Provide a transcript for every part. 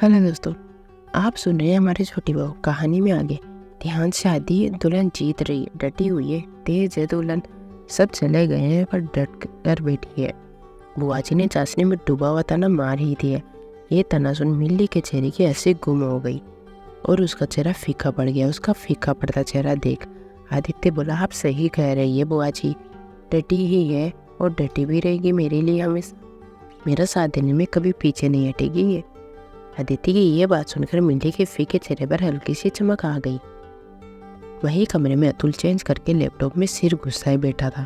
Hello दोस्तों, आप सुन रहे हैं हमारी छोटी बहू। कहानी में आगे ध्यान से आती है। दुल्हन जीत रही है, डटी हुई है, तेज है दुल्हन। सब चले गए हैं पर डट कर बैठी है। बुआ जी ने चाशनी में डूबा हुआ तना मार ही दिया। ये तना सुन मिल्ली के चेहरे की ऐसे गुम हो गई और उसका चेहरा फीका पड़ गया। उसका फीका पड़ता चेहरा देख आदित्य बोला, आप सही कह रही है बुआ जी, डटी ही है और डटी भी रहेगी मेरे लिए हमेशा। मेरा साथ देने में कभी पीछे नहीं हटेगी ये। अदिति की ये बात सुनकर मिल्ली के फीके चेहरे पर हल्की सी चमक आ गई। वही कमरे में अतुल चेंज करके लैपटॉप में सिर घुसाए बैठा था।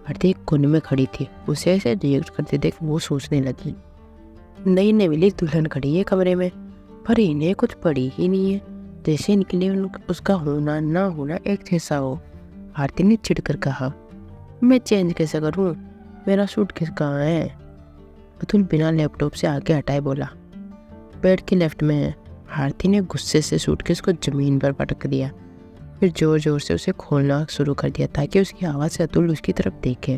आरती एक कोने में खड़ी थी। उसे ऐसे रिएक्ट करते देख वो सोचने लगी, नई नवीली दुल्हन खड़ी है कमरे में, पर इन्हें कुछ पड़ी ही नहीं है। जैसे इनके लिए उसका होना ना होना एक जैसा हो। आरती ने चिढ़कर कहा, मैं चेंज कैसे करूं, मेरा सूटकेस कहाँ है। अतुल बिना लैपटॉप से आगे हटाए बोला, बेड के लेफ्ट में है। आरती ने गुस्से से सूटकेस को जमीन पर पटक दिया, फिर जोर जोर से उसे खोलना शुरू कर दिया ताकि उसकी आवाज़ से अतुल उसकी तरफ देखे।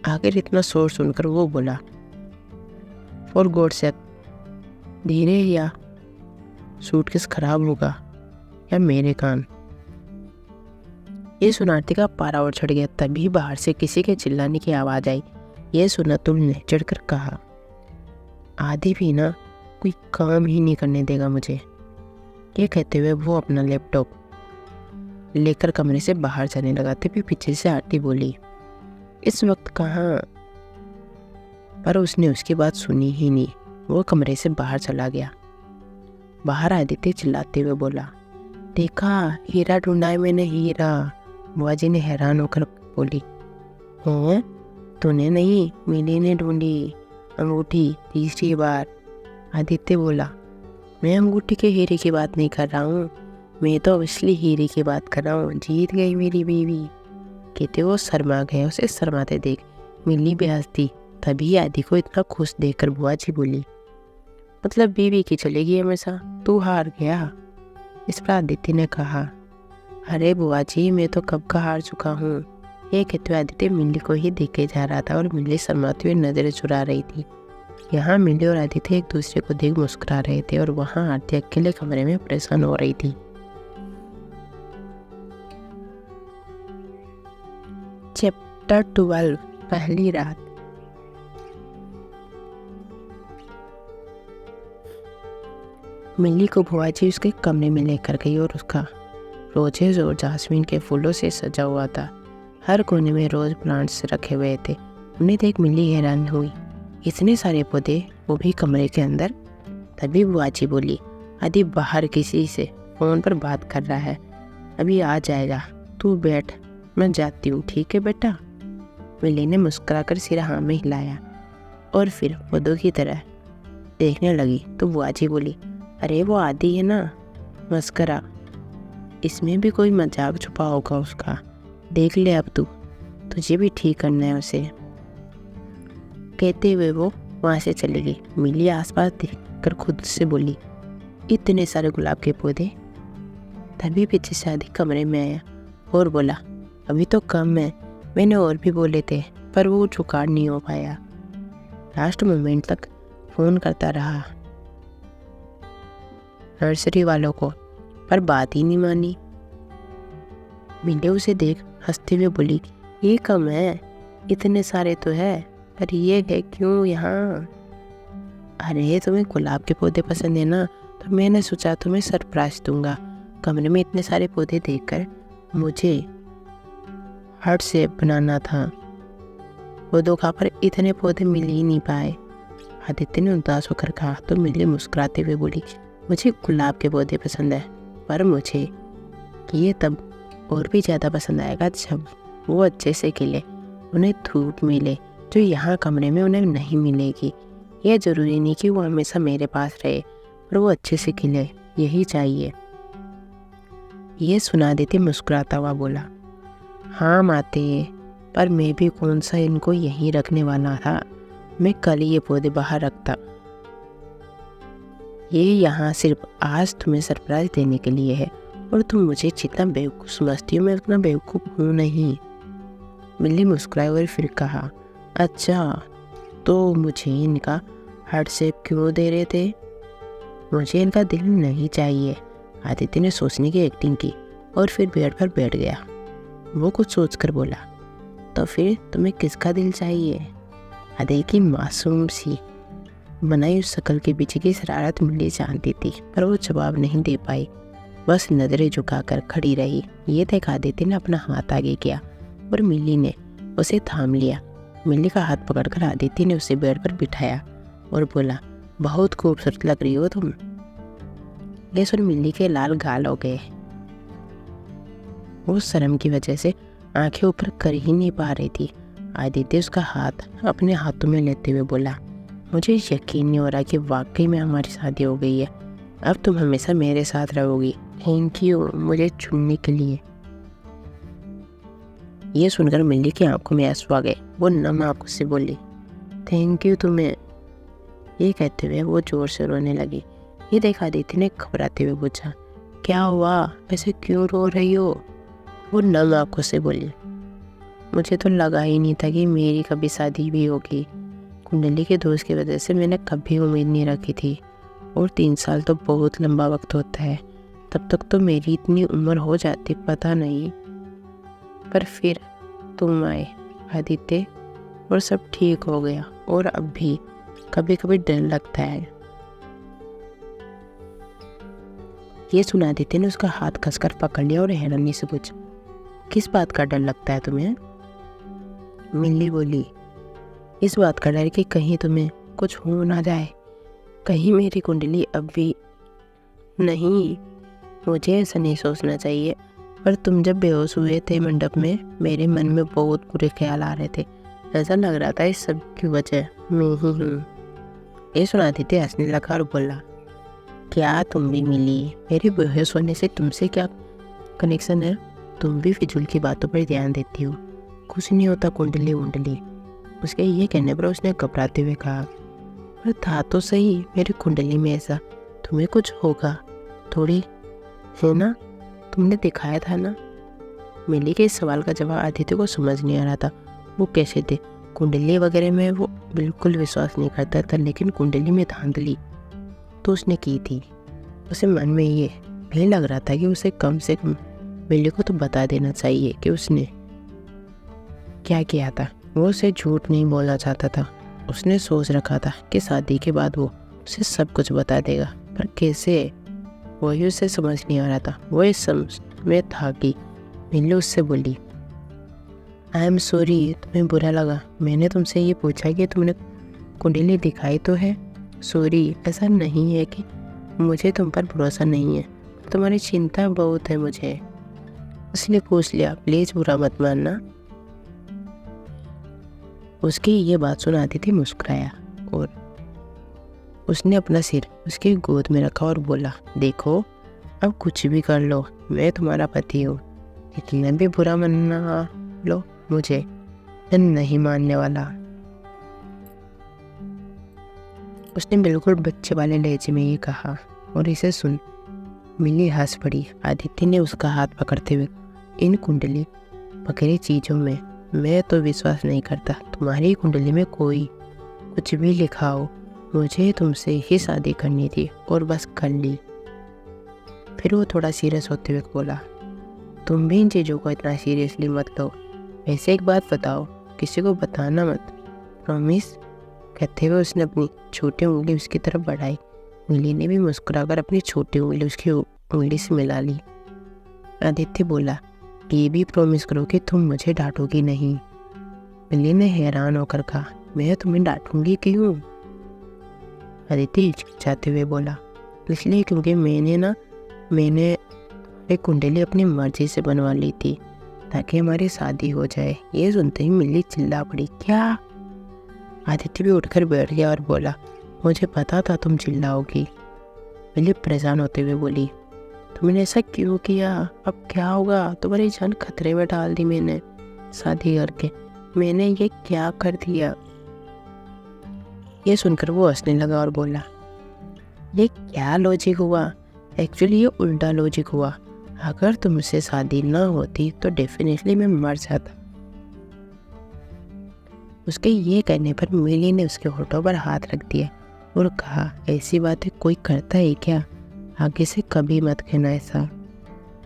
आखिर इतना शोर सुनकर वो बोला, फॉर गॉड सेक, धीरे या सूटकेस खराब होगा या मेरे कान। ये सुन आरती का पारा और चढ़ गया। तभी बाहर से किसी के चिल्लाने की आवाज़ आई। ये सुन अतुल ने चढ़कर कहा, आधी भी ना कोई काम ही नहीं करने देगा मुझे। ये कहते हुए वो अपना लैपटॉप लेकर कमरे से बाहर जाने लगा। तभी पीछे से आरती बोली, इस वक्त कहाँ। पर उसने उसकी बात सुनी ही नहीं। वो कमरे से बाहर चला गया। बाहर आदित्य चिल्लाते हुए बोला, देखा हीरा ढूंढा है मैंने, हीरा। बुआ जी ने हैरान होकर बोली, हैं, तूने नहीं, मिली ने ढूंढी अंगूठी तीसरी बार। आदित्य बोला, मैं अंगूठी के हीरे की बात नहीं कर रहा हूँ, मैं तो असली हीरे की बात कर रहा हूँ। जीत गई मेरी बीवी। कहते वो शर्मा गए। उसे शर्माते देख मिल्ली भी हंसती। तभी आदि को इतना खुश देखकर बुआ जी बोली, मतलब बीवी की चलेगी हमेशा, तू हार गया। इस पर आदित्य ने कहा, अरे बुआ जी मैं तो कब का हार चुका हूँ। ये कहते हुए आदित्य मिल्ली को ही देखे जा रहा था और मिल्ली शर्माती हुई नजरें चुरा रही थी। यहाँ मिल्ली और आदित्य एक दूसरे को देख मुस्कुरा रहे थे और वहाँ आरती अकेले कमरे में परेशान हो रही थी। चैप्टर 12, पहली रात। मिल्ली को बुआ जी उसके कमरे में लेकर गई और उसका रोजेज और जासमीन के फूलों से सजा हुआ था। हर कोने में रोज प्लांट्स रखे हुए थे। उन्हें देख मिल्ली हैरान हुई, इतने सारे पौधे, वो भी कमरे के अंदर। तभी बुआ जी बोली, आदि बाहर किसी से फ़ोन पर बात कर रहा है, अभी आ जाएगा, तू बैठ, मैं जाती हूँ, ठीक है बेटा। मिल्ली ने मुस्कुराकर सिर हाँ में हिलाया और फिर पौधों की तरह देखने लगी। तो बुआ जी बोली, अरे वो आदि है ना, मस्करा, इसमें भी कोई मजाक छुपा होगा उसका, देख ले अब तू, तुझे भी ठीक करना है उसे। कहते हुए वो वहाँ से चली गई। मिल्ली आसपास देखकर खुद से बोली, इतने सारे गुलाब के पौधे। तभी पीछे से आदि कमरे में आया और बोला, अभी तो कम है, मैंने और भी बोले थे पर वो जुगाड़ नहीं हो पाया। लास्ट मोमेंट तक फ़ोन करता रहा नर्सरी वालों को, पर बात ही नहीं मानी। मिल्ली उसे देख हंसते हुए बोली, ये कम है, इतने सारे तो है, पर ये है क्यों यहाँ। अरे तुम्हें गुलाब के पौधे पसंद है ना, तो मैंने सोचा तुम्हें सरप्राइज दूंगा। कमरे में इतने सारे पौधे देखकर मुझे हार्ट शेप बनाना था, वो धोखा, पर इतने पौधे मिल ही नहीं पाए। आदित्य ने उदास होकर कहा। तो मिल्ली मुस्कुराते हुए बोली, मुझे गुलाब के पौधे पसंद है, पर मुझे ये तब और भी ज़्यादा पसंद आएगा जब वो अच्छे से खिले, उन्हें धूप मिले, जो यहाँ कमरे में उन्हें नहीं मिलेगी। यह ज़रूरी नहीं कि वो हमेशा मेरे पास रहे, पर वो अच्छे से खिले, यही चाहिए। ये सुना देते मुस्कुराता हुआ बोला, हाँ माते, पर मैं भी कौन सा इनको यहीं रखने वाला था, मैं कल ही ये पौधे बाहर रखता। ये यहाँ सिर्फ आज तुम्हें सरप्राइज देने के लिए है और तुम मुझे जितना बेवकूफ़ समझती हो मैं उतना बेवकूफ़ हूँ नहीं। मिल्ली मुस्कुराई और फिर कहा, अच्छा तो मुझे इनका हार्ट शेप क्यों दे रहे थे। मुझे इनका दिल नहीं चाहिए। आदित्य ने सोचने की एक्टिंग की और फिर बेड पर बैठ गया। वो कुछ सोचकर बोला, तो फिर तुम्हें किसका दिल चाहिए? आदित्य की मासूम सी बनाई उस शक्ल के पीछे की शरारत मिली जानती थी, पर वो जवाब नहीं दे पाई, बस नजरें झुकाकर खड़ी रही। ये देख आदित्य ने अपना हाथ आगे किया और मिली ने उसे थाम लिया। मिली का हाथ पकड़कर आदित्य ने उसे बेड पर बिठाया और बोला, बहुत खूबसूरत लग रही हो तुम। ये सुन मिली के लाल गाल हो गए। वो शर्म की वजह से आंखें ऊपर कर ही नहीं पा रही थी। आदित्य उसका हाथ अपने हाथों में लेते हुए बोला, मुझे यकीन नहीं हो रहा कि वाकई में हमारी शादी हो गई है। अब तुम हमेशा मेरे साथ रहोगी। थैंक यू मुझे चुनने के लिए। ये सुनकर मिली की आंखों में आंसू आ गए। वो नम आंखों से बोली, थैंक यू तुम्हें। ये कहते हुए वो जोर से रोने लगी। ये देखा आदित्य ने घबराते हुए पूछा, क्या हुआ, ऐसे क्यों रो रही हो? वो नम आंखों से बोली, मुझे तो लगा ही नहीं था कि मेरी कभी शादी भी होगी। कुंडली के दोस्त की वजह से मैंने कभी उम्मीद नहीं रखी थी, और 3 साल तो बहुत लंबा वक्त होता है। तब तक तो मेरी इतनी उम्र हो जाती पता नहीं, पर फिर तुम आए आदित्य और सब ठीक हो गया। और अब भी कभी कभी डर लगता है। ये सुना आदित्य ने उसका हाथ कसकर पकड़ लिया और हैरानी से पूछा, किस बात का डर लगता है तुम्हें? मिली बोली, इस बात का डर कि कहीं तुम्हें कुछ हो ना जाए, कहीं मेरी कुंडली अब भी। नहीं, मुझे ऐसा नहीं सोचना चाहिए, पर तुम जब बेहोश हुए थे मंडप में, मेरे मन में बहुत बुरे ख्याल आ रहे थे। ऐसा लग रहा था इस सब की वजह मैं ही हूँ। ये सुना आदित्य हंसने लगा और बोला, क्या तुम भी मिली? मेरे बेहोश होने से तुमसे क्या कनेक्शन है? तुम भी फिजूल की बातों पर ध्यान देती हो। कुछ नहीं होता कुंडली वुंडली। उसके ये कहने पर उसने घबराते हुए कहा, पर था तो सही मेरी कुंडली में ऐसा, तुम्हें कुछ होगा थोड़ी, है ना? तुमने दिखाया था ना। मिली के इस सवाल का जवाब आदित्य को समझ नहीं आ रहा था। वो कैसे थे? कुंडली वगैरह में वो बिल्कुल विश्वास नहीं करता था, लेकिन कुंडली में धांधली तो उसने की थी। उसे मन में ये भी लग रहा था कि उसे कम से कम मिली को तो बता देना चाहिए कि उसने क्या किया था। वो उसे झूठ नहीं बोलना चाहता था। उसने सोच रखा था कि शादी के बाद वो उसे सब कुछ बता देगा, पर कैसे, वही उसे समझ नहीं आ रहा था। वो इस समझ में था कि मिली उससे बोली, आई एम सॉरी, तुम्हें बुरा लगा। मैंने तुमसे ये पूछा कि तुमने कुंडली दिखाई तो है। सॉरी, ऐसा नहीं है कि मुझे तुम पर भरोसा नहीं है, तुम्हारी चिंता बहुत है मुझे, इसलिए पूछ लिया। प्लीज़ बुरा मत मानना। उसकी ये बात सुन आदित्य मुस्कुराया और उसने अपना सिर उसकी गोद में रखा और बोला, देखो अब कुछ भी कर लो, मैं तुम्हारा पति हूँ। इतना भी बुरा मानना लो मुझे, मैं नहीं मानने वाला। उसने बिल्कुल बच्चे वाले लहजे में ये कहा और इसे सुन मिली हंस पड़ी। आदित्य ने उसका हाथ पकड़ते हुए, इन कुंडली वगैरह चीज़ों में मैं तो विश्वास नहीं करता। तुम्हारी कुंडली में कोई कुछ भी लिखा हो, मुझे तुमसे ही शादी करनी थी और बस कर ली। फिर वो थोड़ा सीरियस होते हुए बोला, तुम भी इन चीज़ों को इतना सीरियसली मत लो। वैसे एक बात बताओ, किसी को बताना मत, प्रॉमिस? कहते हुए उसने अपनी छोटी उंगली उसकी तरफ बढ़ाई। मिली ने भी मुस्कुराकर अपनी छोटी उंगली उसकी उंगली से मिला ली। आदित्य बोला, ये भी प्रॉमिस करो कि तुम मुझे डांटोगी नहीं। मिली ने हैरान होकर कहा, मैं तुम्हें डांटूंगी क्यों? आदित्य हिचकिचाते हुए बोला, इसलिए क्योंकि मैंने एक कुंडली अपनी मर्जी से बनवा ली थी ताकि हमारी शादी हो जाए। ये सुनते ही मिली चिल्ला पड़ी, क्या? आदित्य भी उठकर बैठ गया और बोला, मुझे पता था तुम चिल्लाओगी। मिली परेशान होते हुए बोली, तुमने ऐसा क्यों किया? अब क्या होगा? तुम्हारी जान खतरे में डाल दी मैंने शादी करके। मैंने ये क्या कर दिया? ये सुनकर वो हंसने लगा और बोला, ये क्या लॉजिक हुआ? एक्चुअली ये उल्टा लॉजिक हुआ। अगर तुमसे शादी ना होती तो डेफिनेटली मैं मर जाता। उसके ये कहने पर मिली ने उसके होठों पर हाथ रख दिया और कहा, ऐसी बातें कोई करता है क्या? आगे से कभी मत कहना ऐसा।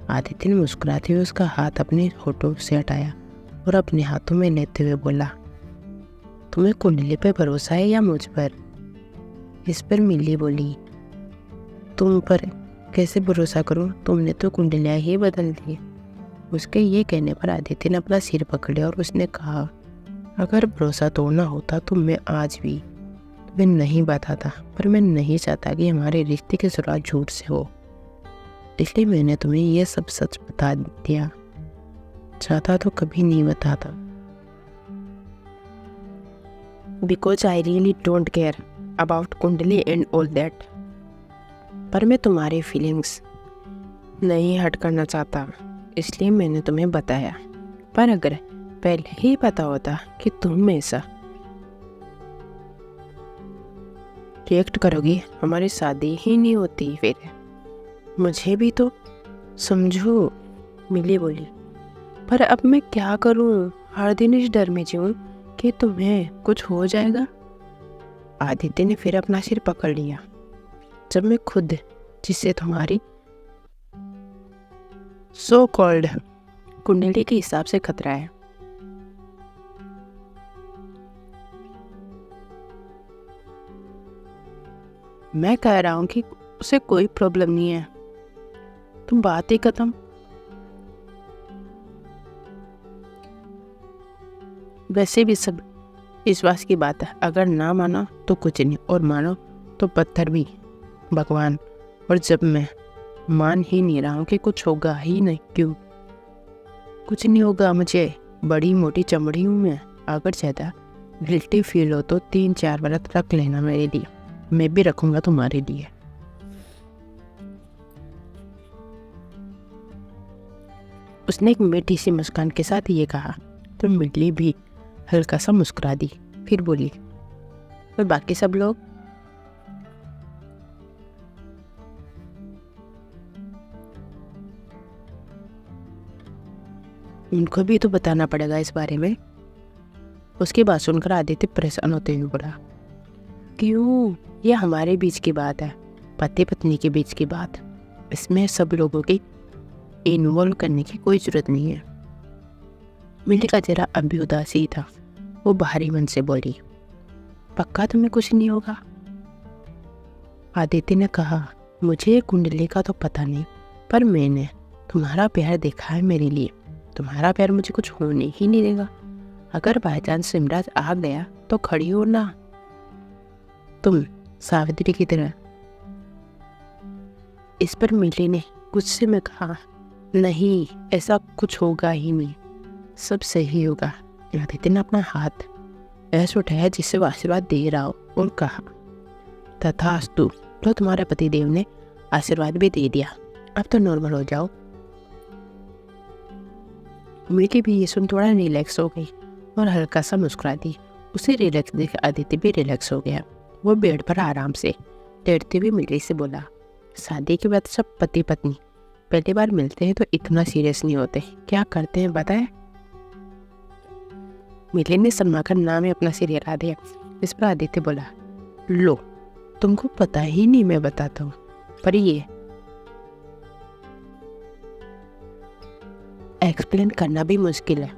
आदित्य ने मुस्कुराते हुए उसका हाथ अपने होठों से हटाया और अपने हाथों में लेते हुए बोला, तुम्हें कुंडली पर भरोसा है या मुझ पर? इस पर मिली बोली, तुम पर कैसे भरोसा करूं? तुमने तो कुंडलियां ही बदल दी। उसके ये कहने पर आदित्य ने अपना सिर पकड़ा और उसने कहा, अगर भरोसा तोड़ना होता तो मैं आज भी तुम्हें नहीं बताता, पर मैं नहीं चाहता कि हमारे रिश्ते की शुरुआत झूठ से हो, इसलिए मैंने तुम्हें यह सब सच बता दिया। चाहता तो कभी नहीं बताता। Because I really don't care about कुंडली एंड ऑल दैट। पर मैं तुम्हारी फीलिंग्स नहीं हर्ट करना चाहता, इसलिए मैंने तुम्हें बताया। पर अगर पहले ही पता होता कि तुम ऐसा रिएक्ट करोगी, हमारी शादी ही नहीं होती फिर। मुझे भी तो समझो, मिली बोली। पर अब मैं क्या करूं? हर दिन इस डर में जीऊं कि तुम्हें कुछ हो जाएगा। आदित्य ने फिर अपना सिर पकड़ लिया। जब मैं खुद जिससे तुम्हारी सो कॉल्ड कुंडली के हिसाब से खतरा है, मैं कह रहा हूं कि उसे कोई प्रॉब्लम नहीं है, तुम बात ही खत्म। वैसे भी सब विश्वास की बात है, अगर ना मानो तो कुछ नहीं और मानो तो पत्थर भी भगवान। और जब मैं मान ही नहीं रहा हूँ कि कुछ होगा ही नहीं, क्यों कुछ नहीं होगा? मुझे बड़ी मोटी चमड़ी हूँ मैं। अगर ज़्यादा गिल्टी फील हो तो 3-4 व्रत रख लेना मेरे लिए, मैं भी रखूँगा तुम्हारे लिए। उसने एक मीठी सी मुस्कान के साथ ये कहा तो मिडली भी हल्का सा मुस्कुरा दी। फिर बोली, और बाकी सब लोग? उनको भी तो बताना पड़ेगा इस बारे में। उसकी बात सुनकर आदित्य परेशान होते हुए बोला, क्यों? ये हमारे बीच की बात है, पति पत्नी के बीच की बात। इसमें सब लोगों की इन्वॉल्व करने की कोई जरूरत नहीं है। मिली का चेहरा अब भी उदासी था। वो भारी मन से बोली, पक्का तुम्हें कुछ नहीं होगा? आदित्य ने कहा, मुझे कुंडली का तो पता नहीं, पर मैंने तुम्हारा प्यार देखा है मेरे लिए। तुम्हारा प्यार मुझे कुछ होने ही नहीं देगा। अगर बाई चांस सिमराज आ गया तो खड़ी हो ना तुम सावित्री की तरह। इस पर मिली ने गुस्से में कहा, नहीं, ऐसा कुछ होगा ही नहीं, सब सही होगा। आदित्य ने अपना हाथ ऐसे उठाया जिससे वो आशीर्वाद दे रहा हो और कहा, तथास्तु। तो तुम्हारे पतिदेव ने आशीर्वाद भी दे दिया, अब तो नॉर्मल हो जाओ। मिली भी ये सुन थोड़ा रिलैक्स हो गई और हल्का सा मुस्कुरा दी। उसे रिलैक्स देख आदित्य भी रिलैक्स हो गया। वो बेड पर आराम से लेटते हुए मिली से बोला, शादी के बाद सब पति पत्नी पहली बार मिलते हैं तो इतना सीरियस नहीं होते, क्या करते हैं बताए? मिली ने शर्माकर नाम में अपना सिर हिला दिया। इस पर आदित्य बोला, लो, तुमको पता ही नहीं, मैं बताता हूँ। पर ये एक्सप्लेन करना भी मुश्किल है,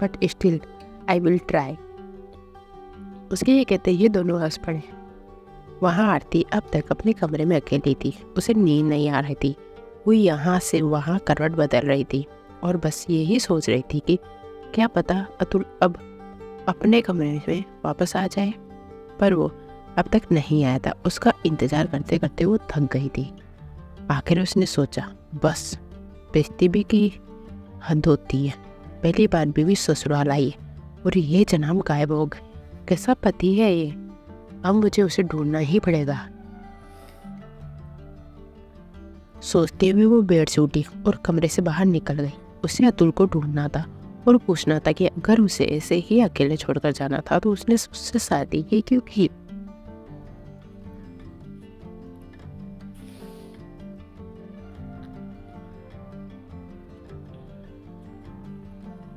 but still I will try. उसके ये कहते ये दोनों हंस पड़े। वहाँ आरती अब तक अपने कमरे में अकेली थी। उसे नींद नहीं आ रही थी। वो यहाँ से वहाँ करवट बदल रही थी और बस यही सोच रही थी कि क्या पता अतुल अब अपने कमरे में वापस आ जाए, पर वो अब तक नहीं आया था। उसका इंतज़ार करते करते वो थक गई थी। आखिर उसने सोचा, बस बेइज्जती भी की हद होती है। पहली बार बीवी ससुराल आई और ये जन्म गायब हो गए। कैसा पति है ये? अब मुझे उसे ढूंढना ही पड़ेगा। सोचते हुए वो बेड से उठी और कमरे से बाहर निकल गई। उसे अतुल को ढूंढना था और पूछना था कि अगर उसे ऐसे ही अकेले छोड़कर जाना था तो उसने उससे शादी ही क्यों की।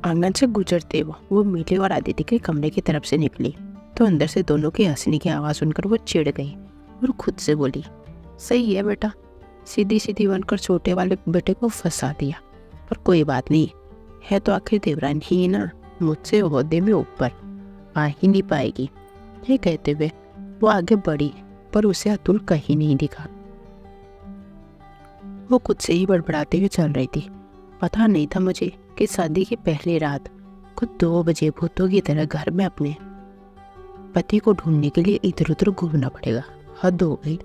आंगन से गुजरते वो मिली और आदित्य के कमरे की तरफ से निकली तो अंदर से दोनों की हंसने की आवाज़ सुनकर वो चिढ़ गई और खुद से बोली, सही है बेटा, सीधी सीधी बनकर छोटे वाले बेटे को फंसा दिया। पर कोई बात नहीं, है तो आखिर देवरानी ही ना, मुझसे ओहदे में ऊपर आ ही नहीं पाएगी। ये कहते हुए वो आगे बढ़ी, पर उसे अतुल कहीं नहीं दिखा। वो खुद से ही बड़बड़ाते हुए चल रही थी। पता नहीं था मुझे कि शादी की पहली रात खुद 2 बजे भूतों की तरह घर में अपने पति को ढूंढने के लिए इधर उधर घूमना पड़ेगा। हद हो गई।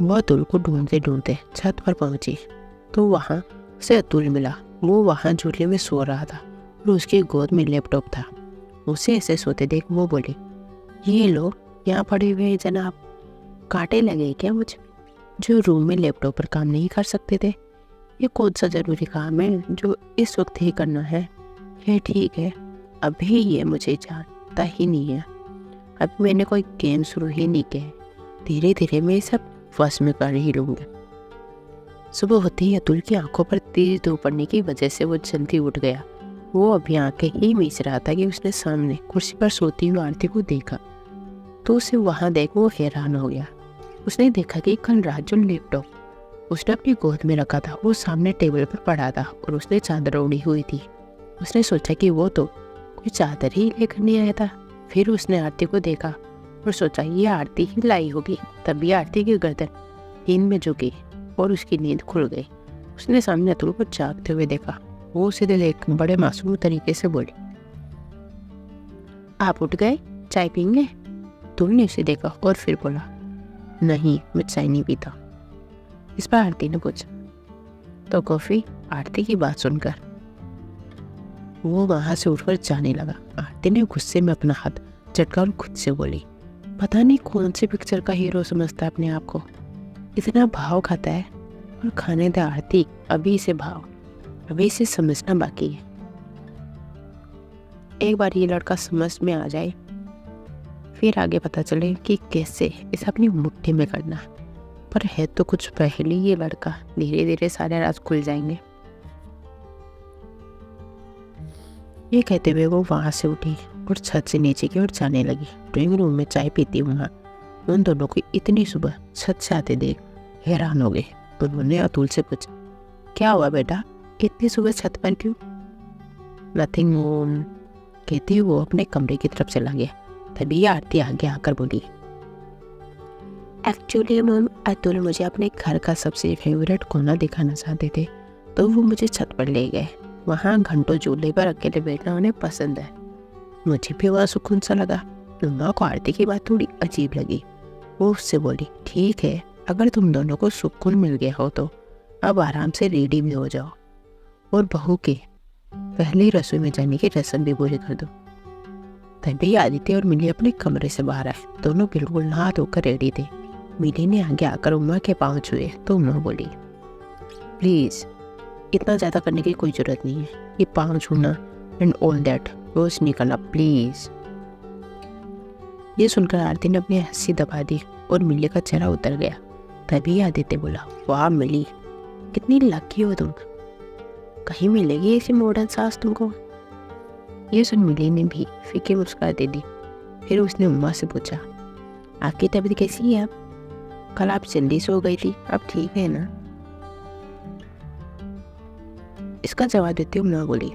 वो अतुल को ढूंढते ढूंढते छत पर पहुंची तो वहां से अतुल मिला। वो वहां झूले में सो रहा था और उसकी गोद में लैपटॉप था। उसे ऐसे सोते देख वो बोले, ये लोग यहाँ पड़े हुए हैं जनाब, कांटे लगे क्या मुझे जो रूम में लैपटॉप पर काम नहीं कर सकते थे? ये कौन सा ज़रूरी काम है जो इस वक्त ही करना है? ये ठीक है, अभी ये मुझे जानता ही नहीं है। अब मैंने कोई गेम शुरू ही नहीं किया, धीरे धीरे मैं सब वश में कर ही लूँगा। सुबह होते ही अतुल की आंखों पर तेज धूप पड़ने की वजह से वो जल्दी उठ गया। वो अभी आंखें ही मीच रहा था कि उसने सामने कुर्सी पर सोती हुई आरती को देखा तो उसे वहां देख वो हैरान हो गया। उसने देखा कि कल रात जो लैपटॉप उसने अपनी गोद में रखा था वो सामने टेबल पर पड़ा था और उसने चादर ओढ़ी हुई थी। उसने सोचा कि वो तो कोई चादर ही लेकर नहीं आया था। फिर उसने आरती को देखा और सोचा ये आरती ही लाई होगी। तभी आरती की गर्दन नींद में झुकी और उसकी नींद खुल गई। उसने सामने अतुल को जागते हुए देखा। वो सीधे देख बड़े मासूम तरीके से बोली, आप उठ गए, चाय पीएंगे? अतुल ने उसे देखा और फिर बोला, नहीं मैं चाय नहीं पीता। इस पर आरती ने पूछा, तो कॉफी? आरती की बात सुनकर वो वहां से उठकर जाने लगा। आरती ने गुस्से में अपना हाथ झटका और खुद से बोली, पता नहीं कौन सी पिक्चर का हीरो समझता है अपने आप को, इतना भाव खाता है। और खाने दे आरती, अभी से भाव, अभी से समझना बाकी है। एक बार ये लड़का समझ में आ जाए फिर आगे पता चले कि कैसे इसे अपनी मुट्ठी में करना। पर है तो कुछ पहले ये लड़का, धीरे धीरे सारे राज खुल जाएंगे। ये कहते हुए वो वहां से उठी और छत से नीचे की ओर जाने लगी। ड्राइंग रूम में चाय पीती वहां उन दोनों को इतनी सुबह छत से आते देख हैरान हो गए। उन्होंने अतुल से पूछा, क्या हुआ बेटा, इतनी सुबह छत पर क्यों? नथिंग मोम, कहते वो अपने कमरे की तरफ चला गया। तभी आरती आगे आकर बोली, एक्चुअली मैम अतुल मुझे अपने घर का सबसे फेवरेट कोना दिखाना चाहते थे तो वो मुझे छत पर ले गए। वहाँ घंटों झूले पर अकेले बैठना उन्हें पसंद है। मुझे भी वहाँ सुकून सा लगा। नुमा को आरती की बात थोड़ी अजीब लगी। वो उससे बोली, ठीक है, अगर तुम दोनों को सुकून मिल गया हो तो अब आराम से रेडी भी हो जाओ और बहू के पहले रसोई में जाने की रस्म भी पूरी कर दो। तभी आदित्य और मिली अपने कमरे से बाहर आए। दोनों बिल्कुल नहा धोकर रेडी थे। मिली ने आगे आकर उमा के पाँव छुए तो उमा बोली, प्लीज इतना ज़्यादा करने की कोई जरूरत नहीं है, ये पाँव छूना एंड ऑल दैट रोज नहीं करना प्लीज। ये सुनकर आरती ने अपनी हंसी दबा दी और मिली का चेहरा उतर गया। तभी आदित्य बोला, वाह मिली, कितनी लकी हो तुम, कहीं मिलेगी ऐसी मॉडर्न सास तुमको। ये सुन मिली ने भी फीकी मुस्कुरा दे दी। फिर उसने उम्मा से पूछा, आपकी तबीयत कैसी है? अब कल आप जल्दी सो गई थी, अब ठीक है ना? इसका जवाब देते उम्मा बोली,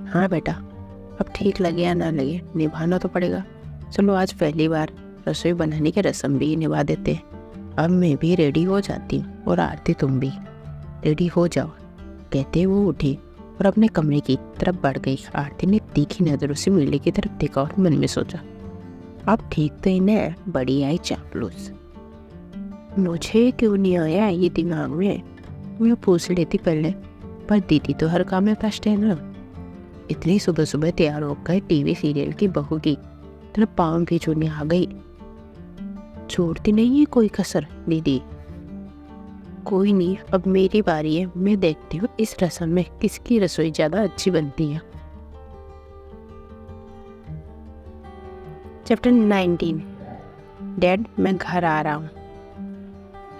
हाँ बेटा, अब ठीक लगे या ना लगे निभाना तो पड़ेगा। चलो आज पहली बार रसोई बनाने की रस्म भी निभा देते हैं। अब मैं भी रेडी हो जाती हूँ और आरती तुम भी रेडी हो जाओ। कहते वो उठी और अपने कमरे की तरफ बढ़ गई। आरती ने तीखी नजरों से मिली की तरफ देखा और मन में सोचा, अब ठीक तो इन्हें बड़ी आई चापलूस, मुझे क्यों नहीं आया ये दिमाग में, मैं पूछ लेती पहले। पर दीदी तो हर काम में फर्स्ट है ना। इतनी सुबह सुबह तैयार होकर टीवी सीरियल की बहू की तरह पाँव की चूनी आ गई। छोड़ती नहीं है कोई कसर दीदी। कोई नहीं, अब मेरी बारी है, मैं देखती हूँ इस रस्म में किसकी रसोई ज्यादा अच्छी बनती है। चैप्टर 19। डैड मैं घर आ रहा हूँ।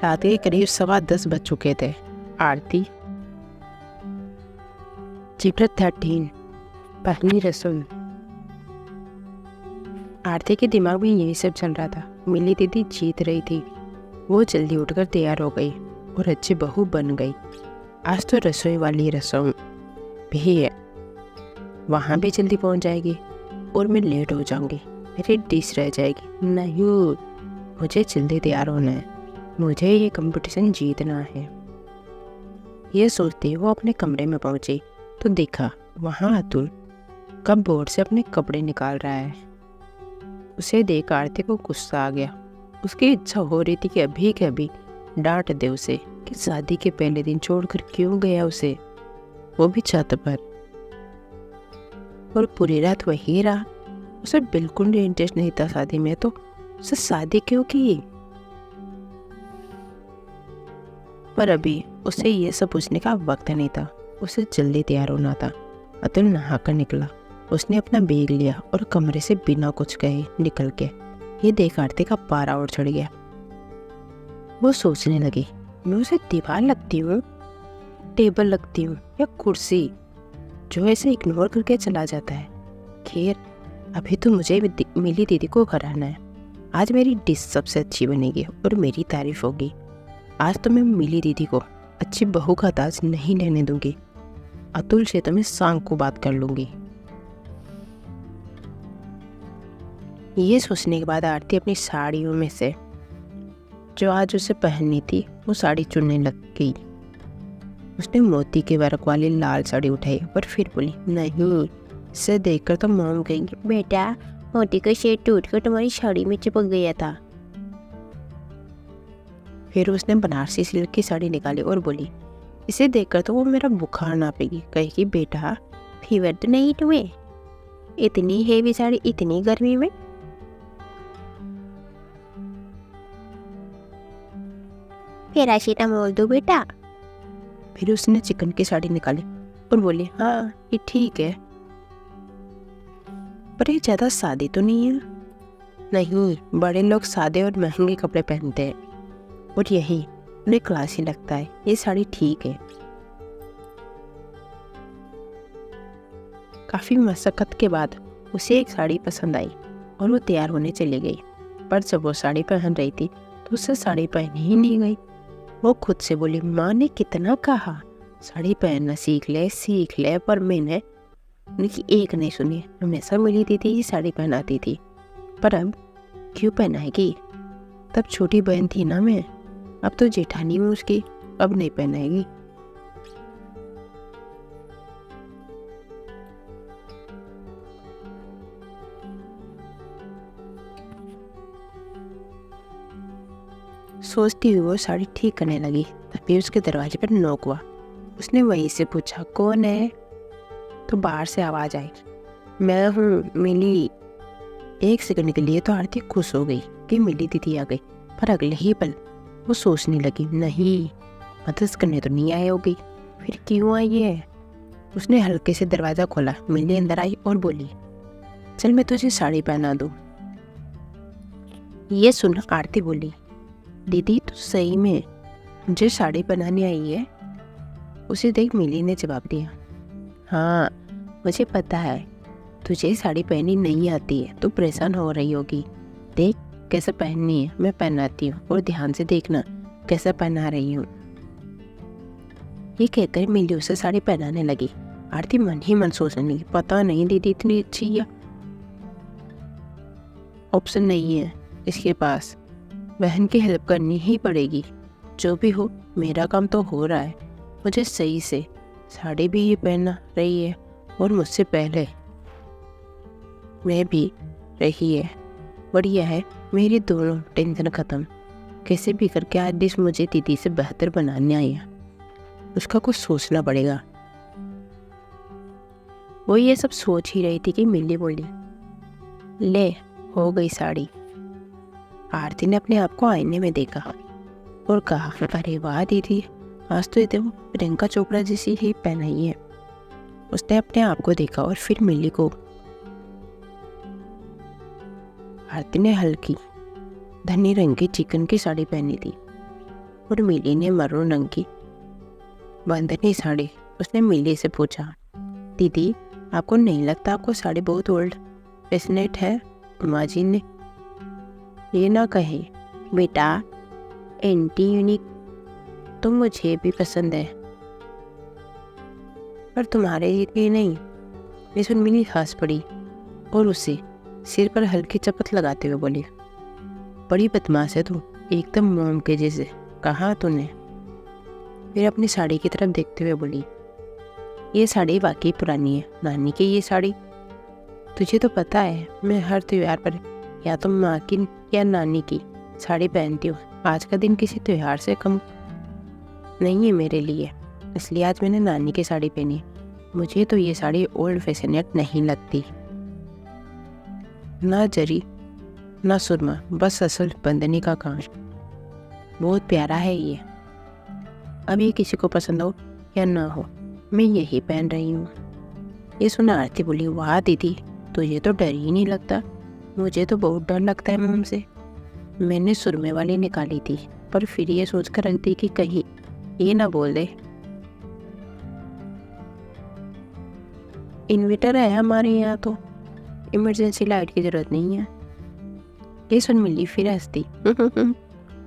रात के करीब 10:15 बज चुके थे। आरती। चैप्टर 13। पहली रसोई। आरती के दिमाग में यही सब चल रहा था। मिली दीदी जीत रही थी। वो जल्दी उठकर तैयार हो गई और अच्छी बहू बन गई। आज तो रसोई वाली रसोई भी है, वहाँ भी जल्दी पहुँच जाएगी और मैं लेट हो जाऊँगी, मेरी डिश रह जाएगी। नहीं, मुझे जल्दी तैयार होना है, मुझे ये कंपटीशन जीतना है। ये सोचते वो अपने कमरे में पहुंची तो देखा वहाँ अतुल कपबोर्ड से अपने कपड़े निकाल रहा है। उसे देख आरती को गुस्सा आ गया। उसकी इच्छा हो रही थी कि अभी के अभी डांट दे उसे कि शादी के पहले दिन छोड़कर क्यों गया उसे, वो भी छत पर, और पूरी रात वही रहा। उसे बिल्कुल इंटरेस्ट नहीं था शादी में, तो उसे शादी क्यों की। पर अभी उसे ये सब पूछने का वक्त नहीं था, उसे जल्दी तैयार होना था। अतुल नहाकर निकला। उसने अपना बैग लिया और कमरे से बिना कुछ कहे निकल गया। ये देख आरती का पारा और चढ़ गया। वो सोचने लगी, मैं उसे दीवार लगती हूँ, टेबल लगती हूँ या कुर्सी, जो ऐसे इग्नोर करके चला जाता है। खैर, अभी तो मुझे मिली दीदी को हराना है। आज मेरी डिश सबसे अच्छी बनेगी और मेरी तारीफ होगी। आज तो मैं मिली दीदी को अच्छी बहू का ताज नहीं लेने दूंगी। अतुल से तो मैं शाम को बात कर लूंगी। ये सोचने के बाद आरती अपनी साड़ियों में से जो आज उसे पहननी थी वो साड़ी चुनने लग गई। उसने मोती के वर्क वाली लाल साड़ी उठाई और फिर बोली, नहीं, इसे देखकर तो मॉम कहेंगी, बेटा मोती का शेड टूटकर तुम्हारी साड़ी में चिपक गया था। फिर उसने बनारसी सिल्क की साड़ी निकाली और बोली, इसे देखकर तो वो मेरा बुखार नापेगी, कहेगी बेटा फीवर तो नहीं तुम्हें, इतनी हेवी साड़ी इतनी गर्मी में। पैरासीटामोल दो बेटा। फिर उसने चिकन की साड़ी निकाली और बोली, हाँ ये ठीक है, पर ये ज़्यादा सादी तो नहीं है। नहीं, बड़े लोग सादे और महंगे कपड़े पहनते हैं और यही उन्हें क्लासी लगता है, ये साड़ी ठीक है। काफ़ी मशक्क़त के बाद उसे एक साड़ी पसंद आई और वो तैयार होने चली गई। पर जब वो साड़ी पहन रही थी तो उससे साड़ी पहनी ही नहीं गई। वो खुद से बोली, माँ ने कितना कहा साड़ी पहनना सीख ले, पर मैंने उनकी एक नहीं सुनी। हमेशा मिली दीदी ही साड़ी पहनाती थी, पर अब क्यों पहनाएगी। तब छोटी बहन थी ना मैं, अब तो जेठानी हूँ उसकी, अब नहीं पहनाएगी। सोचती हुई वो साड़ी ठीक करने लगी, तभी उसके दरवाजे पर नॉक हुआ। उसने वहीं से पूछा, कौन है। तो बाहर से आवाज़ आई, मैं हूँ मिली। एक सेकंड के लिए तो आरती खुश हो गई कि मिली दीदी आ गई, पर अगले ही पल वो सोचने लगी, नहीं, मदद करने तो नहीं आई होगी, फिर क्यों आई है। उसने हल्के से दरवाज़ा खोला। मिली अंदर आई और बोली, चल मैं तुझे साड़ी पहना दूँ। ये सुन आरती बोली, दीदी तू सही में मुझे साड़ी पहनाने आई है। उसे देख मिली ने जवाब दिया, हाँ मुझे पता है तुझे साड़ी पहनी नहीं आती है, तू परेशान हो रही होगी। देख कैसे पहननी है, मैं पहनाती हूँ और ध्यान से देखना कैसे पहना रही हूँ। ये कहकर मिली उसे साड़ी पहनाने लगी। आरती मन ही मन सोचने लगी, पता नहीं दीदी इतनी अच्छी है, ऑप्शन नहीं है इसके पास, बहन की हेल्प करनी ही पड़ेगी। जो भी हो मेरा काम तो हो रहा है, मुझे सही से साड़ी भी ये पहना रही है और मुझसे पहले मैं भी रही है। बढ़िया है, मेरी दोनों टेंशन ख़त्म। कैसे भी करके आज डिश मुझे दीदी से बेहतर बनाने आई है, उसका कुछ सोचना पड़ेगा। वो ये सब सोच ही रही थी कि मिली बोली, ले हो गई साड़ी। आरती ने अपने आप को आईने में देखा और कहा, अरे वाह दीदी, आज तो एकदम प्रियंका चोपड़ा जैसी ही पहनाई है। उसने अपने आप को देखा और फिर मिली को। आरती ने हल्की धनी रंग की चिकन की साड़ी पहनी थी और मिली ने मरून रंग की बंधनी साड़ी। उसने मिली से पूछा, दीदी आपको नहीं लगता आपको साड़ी बहुत ओल्ड फैशनेट है। माँ जी ने ये ना कहे बेटा, एंटी यूनिक तो मुझे भी पसंद है, पर तुम्हारे लिए नहीं। ये सुन मिली हंस पड़ी और उसे सिर पर हल्की चपत लगाते हुए बोली, बड़ी बदमाश है तू, एकदम मोम के जैसे। कहा तूने? फिर अपनी साड़ी की तरफ देखते हुए बोली, ये साड़ी वाकई पुरानी है, नानी की ये साड़ी। तुझे तो पता है मैं हर त्योहार पर या तो माँ की या नानी की साड़ी पहनती हूँ। आज का दिन किसी त्योहार से कम नहीं है मेरे लिए, इसलिए आज मैंने नानी की साड़ी पहनी। मुझे तो ये साड़ी ओल्ड फैशनेट नहीं लगती, ना जरी ना सुरमा, बस असल बंदनी का काम। बहुत प्यारा है ये, अब ये किसी को पसंद हो या ना हो, मैं यही पहन रही हूँ। ये सुना आरती बोली, वाह दीदी, तुझे तो डर ही नहीं लगता। मुझे तो बहुत डर लगता है मोम से। मैंने सुरमे वाली निकाली थी, पर फिर ये सोचकर रख दी कि कहीं ये ना बोल दे। इन्वर्टर है हमारे यहाँ, तो इमरजेंसी लाइट की जरूरत नहीं है। ये सुन मिली फिर हंसती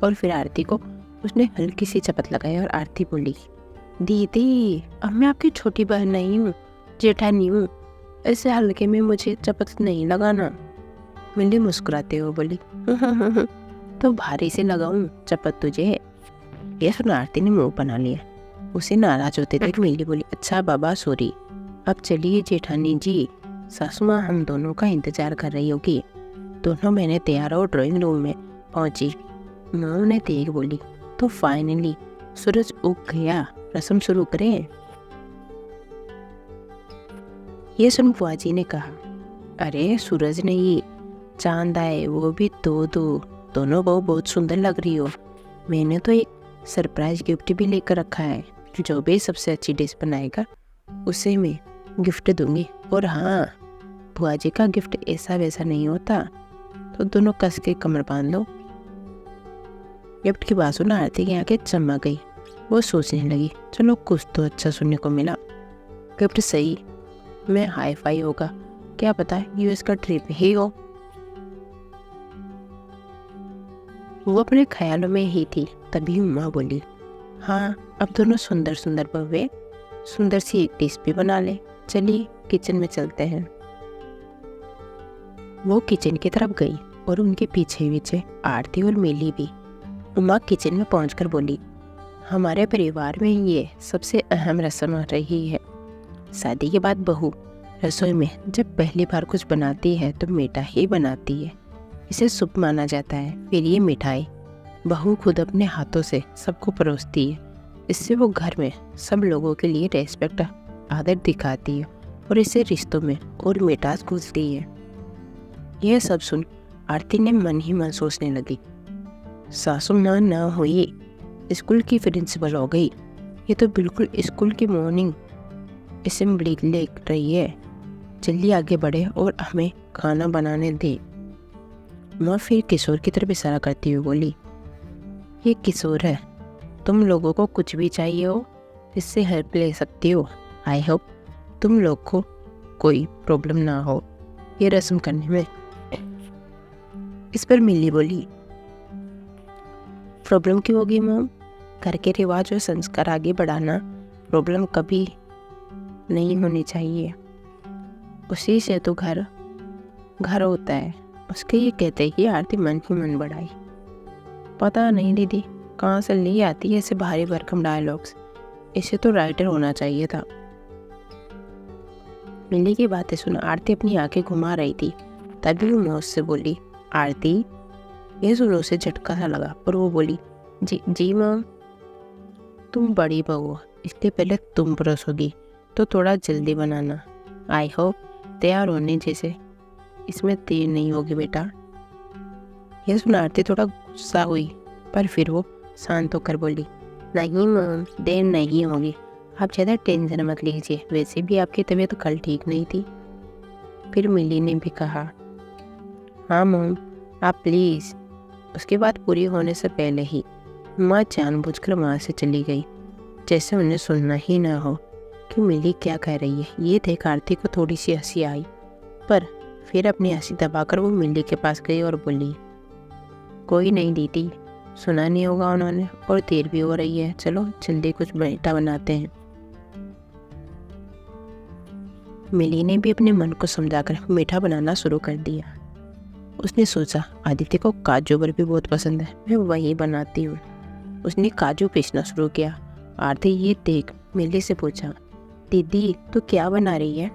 और फिर आरती को उसने हल्की सी चपत लगाई और आरती बोली, दीदी अब मैं आपकी छोटी बहन नहीं हूँ, जेठानी हूँ। ऐसे हल्के में मुझे चपत नहीं लगाना। मिली मुस्कुराते हुए बोली, तो भारी से लगाऊं चपत तुझे? ये सुन आरती ने मुंह बना लिया। उसे नाराज होते देख मिली बोली, अच्छा बाबा सॉरी, अब चलिए जेठानी जी, सासू माँ हम दोनों का इंतजार कर रही होगी। दोनों बहनें तैयार हो ड्राइंग रूम में पहुंची। मोम ने तेज बोली, तो फाइनली सूरज उग गया, रस्म शुरू करें। ये सुन बुआ जी ने कहा, अरे सूरज नहीं, चांद आए, वो भी दोनों बहू बहुत सुंदर लग रही हो। मैंने तो एक सरप्राइज गिफ्ट भी लेकर रखा है, जो भी सबसे अच्छी डिश बनाएगा उसे मैं गिफ्ट दूंगी। और हाँ, बुआ जी का गिफ्ट ऐसा वैसा नहीं होता, तो दोनों कस के कमर बांध लो। गिफ्ट की बात सुना आरती की आंखें चमक गई। वो सोचने लगी, चलो कुछ तो अच्छा सुनने को मिला। गिफ्ट सही में हाई फाई होगा, क्या पता यूएस का ट्रिप ही हो। वो अपने ख्यालों में ही थी, तभी उमा बोली, हाँ अब दोनों सुंदर सुंदर बहुए सुंदर सी एक डिश भी बना ले। चलिए किचन में चलते हैं। वो किचन की तरफ गई और उनके पीछे पीछे आरती और मिली भी। उमा किचन में पहुंचकर बोली, हमारे परिवार में ये सबसे अहम रस्म रही है। शादी के बाद बहू रसोई में जब पहली बार कुछ बनाती है तो मीठा ही बनाती है, इसे शुभ माना जाता है। फिर ये मिठाई बहू खुद अपने हाथों से सबको परोसती है। इससे वो घर में सब लोगों के लिए रेस्पेक्ट आदर दिखाती है और इससे रिश्तों में और मिठास घुसती है। यह सब सुन आरती ने मन ही मन सोचने लगी, सासू माँ ना हुई, स्कूल की प्रिंसिपल हो गई। ये तो बिल्कुल स्कूल की मॉर्निंग असेंबली लेक रही है। जल्दी आगे बढ़े और हमें खाना बनाने दे। माँ फिर किशोर की तरफ इशारा करती हुई बोली, ये किशोर है, तुम लोगों को कुछ भी चाहिए हो इससे हेल्प ले सकती हो। आई होप तुम लोग को कोई प्रॉब्लम ना हो ये रस्म करने में। इस पर मिली बोली, प्रॉब्लम क्यों होगी मॉम? घर के रिवाज और संस्कार आगे बढ़ाना प्रॉब्लम कभी नहीं होनी चाहिए। उसी से तो घर होता है। उसके ये कहते ही आरती मन ही मन बढ़ाई। पता नहीं दीदी कहाँ से ले आती है ऐसे भारी भरकम डायलॉग्स, इसे तो राइटर होना चाहिए था। मिली की बातें सुन आरती अपनी आंखें घुमा रही थी, तभी वो उससे बोली, आरती। ये सुन उसे झटका सा लगा और वो बोली, जी जी मैम। तुम बड़ी बहू हो, इसलिए पहले तुम परोसोगी, तो थोड़ा जल्दी बनाना। आई होप तैयार होने जैसे इसमें देर नहीं होगी बेटा। यह सुन आरती थोड़ा गुस्सा हुई, पर फिर वो शांत होकर बोली, नहीं मैम देर नहीं होगी, आप ज़्यादा टेंशन मत लीजिए, वैसे भी आपकी तबीयत कल ठीक नहीं थी। फिर मिली ने भी कहा, हाँ मैम आप प्लीज़। उसके बाद पूरी होने से पहले ही माँ जानबूझकर वहाँ से चली गई, जैसे उन्हें सुनना ही ना हो कि मिली क्या कह रही है। ये देख आरती को थोड़ी सी हंसी आई, पर फिर अपनी हंसी दबाकर वो मिली के पास गई और बोली, कोई नहीं दीदी, सुना नहीं होगा उन्होंने, और देर भी हो रही है, चलो जल्दी कुछ मीठा बनाते हैं। मिली ने भी अपने मन को समझाकर मीठा बनाना शुरू कर दिया। उसने सोचा आदित्य को काजू बर्फी बहुत पसंद है, मैं वही बनाती हूँ। उसने काजू पीसना शुरू किया। आरती ये देख मिली से पूछा, दीदी तू क्या बना रही है?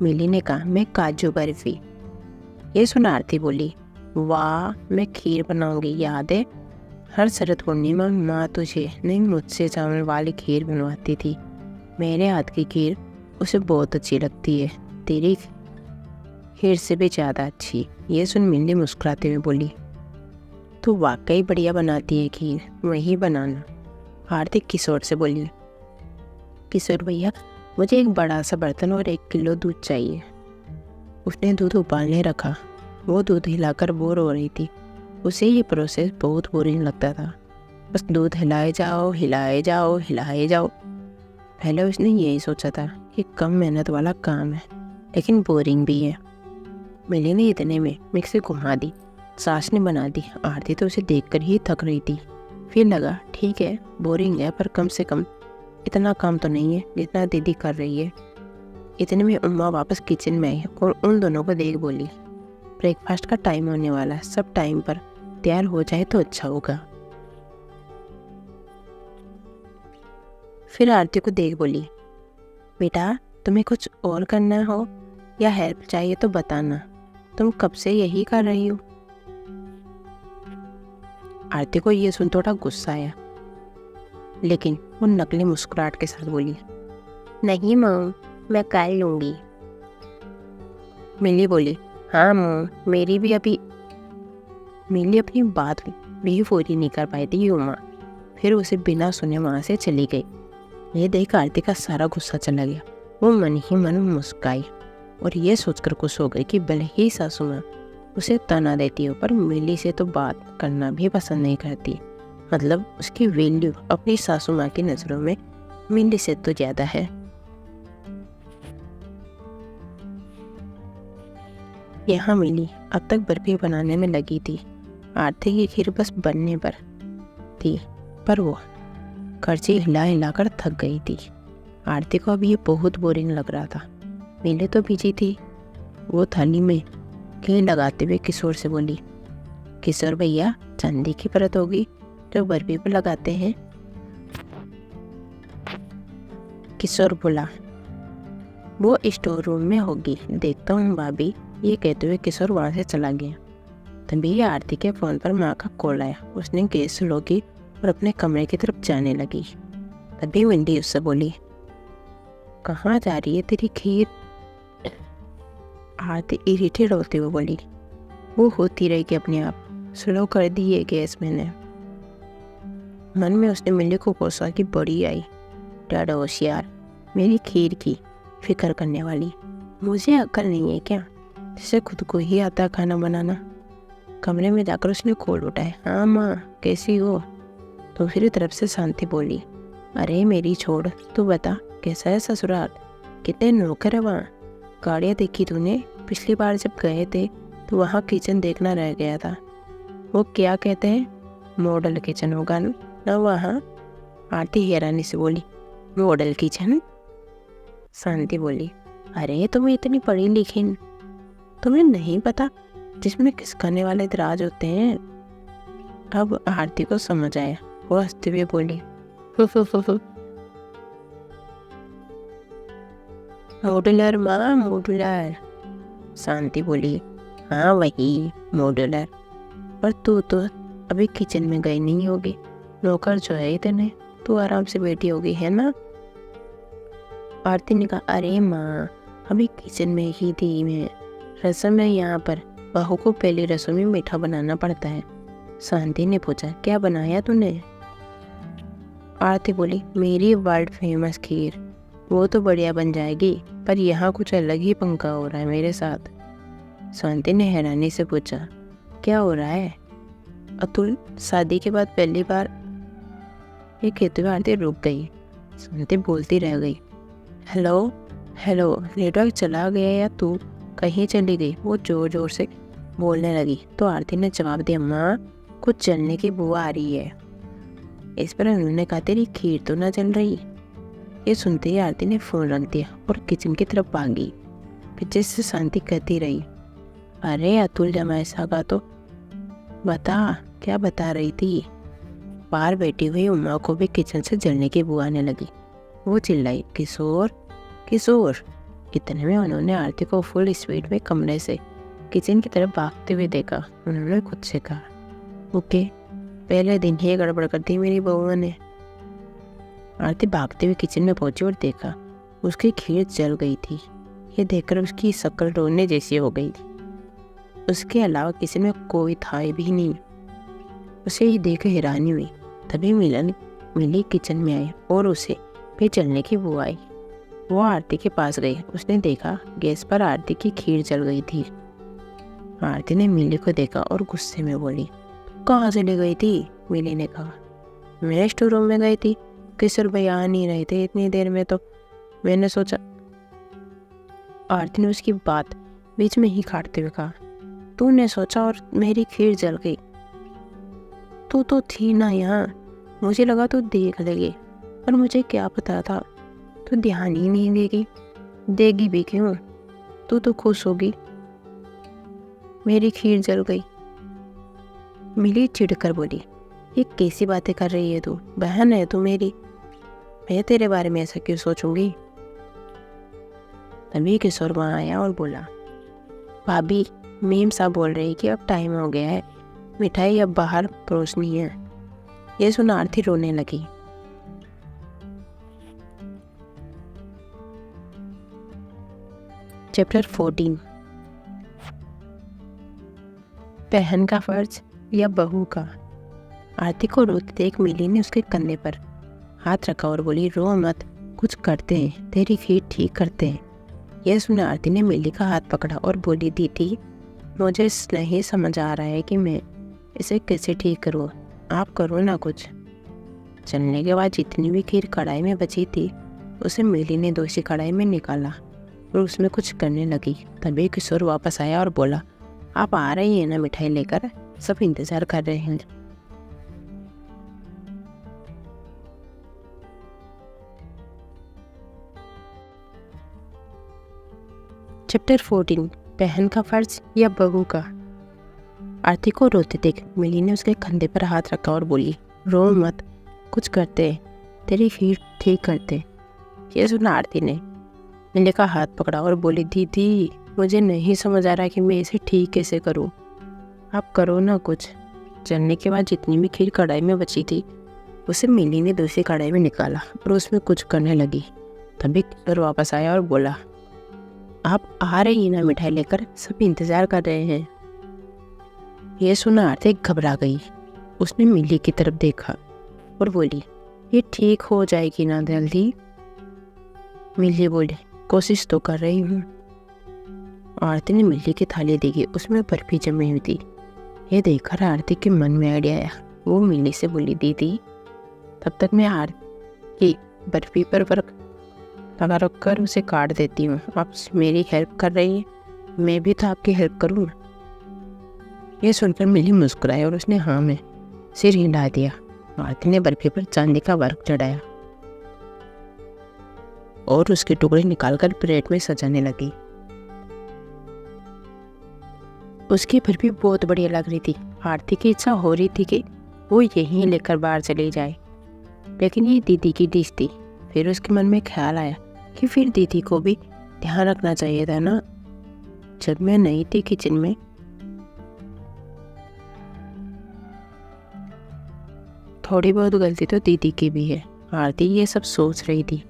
मिली ने कहा, मैं काजू बर्फी। ये सुन आरती बोली, वाह मैं खीर बनाऊंगी, याद है हर शरद पूर्णिमा माँ तुझे नहीं मुझसे चावल वाली खीर बनवाती थी। मेरे हाथ की खीर उसे बहुत अच्छी लगती है, तेरी खीर से भी ज़्यादा अच्छी। ये सुन मिली मुस्कुराते हुए बोली, तू वाकई बढ़िया बनाती है खीर, वही बनाना। आरती किशोर से बोली, किशोर भैया मुझे एक बड़ा सा बर्तन और 1 किलो दूध चाहिए। उसने दूध उबालने रखा। वो दूध हिलाकर बोर हो रही थी। उसे ये प्रोसेस बहुत बोरिंग लगता था। बस दूध हिलाए जाओ हिलाए जाओ हिलाए जाओ। पहले उसने यही सोचा था कि कम मेहनत वाला काम है, लेकिन बोरिंग भी है। मिली ने इतने में मिक्सी घुमा दी, सास ने बना दी। आरती तो उसे देखकर ही थक रही थी। फिर लगा ठीक है बोरिंग है, पर कम से कम इतना काम तो नहीं है जितना दीदी कर रही है। इतने में उम्मा वापस किचन में आई और उन दोनों को देख बोली, ब्रेकफास्ट का टाइम होने वाला है, सब टाइम पर तैयार हो जाए तो अच्छा होगा। फिर आरती को देख बोली, बेटा तुम्हें कुछ और करना हो या हेल्प चाहिए तो बताना, तुम कब से यही कर रही हो। आरती को ये सुन थोड़ा गुस्सा आया, लेकिन वो नकली मुस्कुराहट के साथ बोली, नहीं मॉम मैं कर लूँगी। मिली बोली, हाँ मॉम मिली अपनी बात भी पूरी नहीं कर पाई थी उमा। फिर उसे बिना सुने वहाँ से चली गई। ये देख आरती का सारा गुस्सा चला गया। वो मन ही मन मुस्काई और ये सोचकर खुश हो गई कि भले ही सासू माँ उसे तना देती हो, पर मिली से तो बात करना भी पसंद नहीं करती। मतलब उसकी वैल्यू अपनी सासू माँ की नज़रों में मिली से तो ज़्यादा है। यहाँ मिली अब तक बर्फी बनाने में लगी थी। आरती की खीर बस बनने पर थी, पर वो करछी हिला हिलाकर थक गई थी। आरती को अब ये बहुत बोरिंग लग रहा था। मिली तो बिजी थी। वो थाली में घी लगाते हुए किशोर से बोली, किशोर भैया चांदी की परत होगी जो बर्फी पर लगाते हैं। किशोर बोला, वो स्टोर रूम में होगी, देखता हूँ भाभी। ये कहते हुए किशोर वहाँ से चला गया। तभी आरती के फ़ोन पर माँ का कॉल आया। उसने गैस स्लो की और अपने कमरे की तरफ जाने लगी। तभी विंडी उससे बोली, कहाँ जा रही है तेरी खीर? आरती इरिटेट होते हुए बोली, वो होती रहेगी अपने आप, स्लो कर दी है गैस मैंने। मन में उसने मिली को कोसा कि बड़ी आई, डैड होशियार, मेरी खीर की फिक्र करने वाली। मुझे अक्ल नहीं है क्या, जिसे खुद को ही आता खाना बनाना। कमरे में जाकर उसने कॉल उठाया, हाँ माँ कैसी हो? दूसरी तरफ से शांति बोली, अरे मेरी छोड़, तू बता कैसा है ससुराल, कितने नौकर है वहाँ? गाड़ियाँ देखी तूने? पिछली बार जब गए थे तो वहाँ किचन देखना रह गया था। वो क्या कहते हैं, मॉडल किचन होगा ना वहाँ? आरती हैरानी से बोली, मॉडल किचन? शांति बोली, अरे तुम इतनी पढ़ी लिखी, तुम्हें नहीं पता जिसमें खिसकाने वाले दराज होते हैं? अब आरती को समझ आया। वो हंसते हुए बोली, मॉडुलर माँ मॉडुलर। शांति बोली, हाँ वही मॉडुलर। पर तू तो अभी किचन में गई नहीं होगी, नौकर जो है इतने, तू आराम से बैठी होगी है ना? आरती ने कहा, अरे माँ अभी किचन में ही थी मैं, रसम है यहाँ पर, बहू को पहली रसोई में मीठा बनाना पड़ता है। शांति ने पूछा, क्या बनाया तूने? आरती बोली, मेरी वर्ल्ड फेमस खीर, वो तो बढ़िया बन जाएगी, पर यहाँ कुछ अलग ही पंगा हो रहा है मेरे साथ। शांति ने हैरानी से पूछा, क्या हो रहा है? अतुल शादी के बाद पहली बार, ये कहते हुए आरती रुक गई। शांति बोलती रह गई, हेलो हेलो, नेटवर्क चला गया या तू कहीं चली गई? वो जोर जोर से बोलने लगी तो आरती ने जवाब दिया, माँ कुछ जलने की बू आ रही है। इस पर उन्होंने कहा, तेरी खीर तो ना जल रही। ये सुनते ही आरती ने फ़ोन रख दिया और किचन की तरफ भागी। पीछे से शांति कहती रही, अरे अतुल जमाई साहब तो बता, क्या बता रही थी। बाहर बैठी हुई उमा को भी किचन से जलने की बू आने लगी। वो चिल्लाई, किशोर किशोर। इतने में उन्होंने आरती को फुल स्पीड में कमरे से किचन की तरफ भागते हुए देखा। उन्होंने खुद से कहा, ओके, पहले दिन ही गड़बड़ कर दी मेरी बहू ने। आरती भागते हुए किचन में पहुंची और देखा उसकी खीर जल गई थी। ये देखकर उसकी शक्ल रोने जैसी हो गई थी। उसके अलावा किचन में कोई था भी नहीं। उसे ये देख हैरानी हुई। तभी मिली किचन में आई और उसे भी जलने की बू आई। वो आरती के पास गई। उसने देखा गैस पर आरती की खीर जल गई थी। आरती ने मिली को देखा और गुस्से में बोली, कहाँ चली गई थी। मिली ने कहा, मैं स्टोर रूम में गई थी, किशोर भैया आ नहीं रहे थे इतनी देर में, तो मैंने सोचा। आरती ने उसकी बात बीच में ही काटते हुए कहा, तूने सोचा और मेरी खीर जल गई। तू तो थी ना यहाँ, मुझे लगा तू देख लेगी, पर मुझे क्या पता था तू ध्यान ही नहीं देगी। देगी भी क्यों, तू तो खुश होगी, मेरी खीर जल गई। मिली चिढ़कर बोली, ये कैसी बातें कर रही है तू, बहन है तू मेरी, मैं तेरे बारे में ऐसा क्यों सोचूंगी। तभी किशोर वहाँ आया और बोला, भाभी, मीम साहब बोल रही कि अब टाइम हो गया है, मिठाई अब बाहर परोसनी है। ये सुन आरती रोने लगी। चैप्टर 14, बहन का फर्ज या बहू का। आरती को रोते देख मिली ने उसके कंधे पर हाथ रखा और बोली, रो मत, कुछ करते हैं, तेरी खीर ठीक करते हैं। यह सुन आरती ने मिली का हाथ पकड़ा और बोली, दीदी, मुझे नहीं समझ आ रहा है कि मैं इसे कैसे ठीक करूँ, आप करो ना कुछ। चलने के बाद जितनी भी खीर कढ़ाई में बची थी उसे मिली ने दूसरी कढ़ाई में निकाला और उसमें कुछ करने लगी। तभी किशोर वापस आया और बोला, आप आ रही हैं ना मिठाई लेकर, सब इंतजार कर रहे हैं। चैप्टर 14, बहन का फर्ज या बहू का। आरती को रोते देख मिली ने उसके कंधे पर हाथ रखा और बोली, रो मत, कुछ करते, तेरी खीर ठीक करते। ये सुना आरती ने मिली का हाथ पकड़ा और बोली, दीदी, मुझे नहीं समझ आ रहा कि मैं इसे ठीक कैसे करूं, आप करो ना कुछ। चलने के बाद जितनी भी खीर कढ़ाई में बची थी उसे मिली ने दूसरी कढ़ाई में निकाला और उसमें कुछ करने लगी। तभी किशोर वापस आया और बोला, आप आ रही ना मिठाई लेकर, सब इंतजार कर रहे हैं। यह सुना आरती घबरा गई। उसने मिली की तरफ देखा और बोली, ये ठीक हो जाएगी ना जल्दी। मिली बोली, कोशिश तो कर रही हूँ। आरती ने मिली की थाली देखी, उसमें बर्फी जमी हुई थी। ये देखकर आरती के मन में आइडिया आया। वो मिली से बोली, दीदी, तब तक मैं आरती की बर्फी पर वर्क लगा रख कर उसे काट देती हूँ, आप मेरी हेल्प कर रही हैं, मैं भी तो आपकी हेल्प करूँ। यह सुनकर मिली मुस्कुराई और उसने हाँ में सिर हिला दिया। आरती ने बर्फी पर चांदी का वर्क चढ़ाया और उसके टुकड़े निकालकर प्लेट में सजाने लगी। उसकी बर्फी बहुत बढ़िया लग रही थी। आरती की इच्छा हो रही थी कि वो यहीं लेकर बाहर चली जाए, लेकिन ये दीदी की डिश थी। फिर उसके मन में ख्याल आया कि फिर दीदी को भी ध्यान रखना चाहिए था ना, जब मैं नहीं थी किचन में। थोड़ी बहुत गलती तो दीदी की भी है। आरती ये सब सोच रही थी।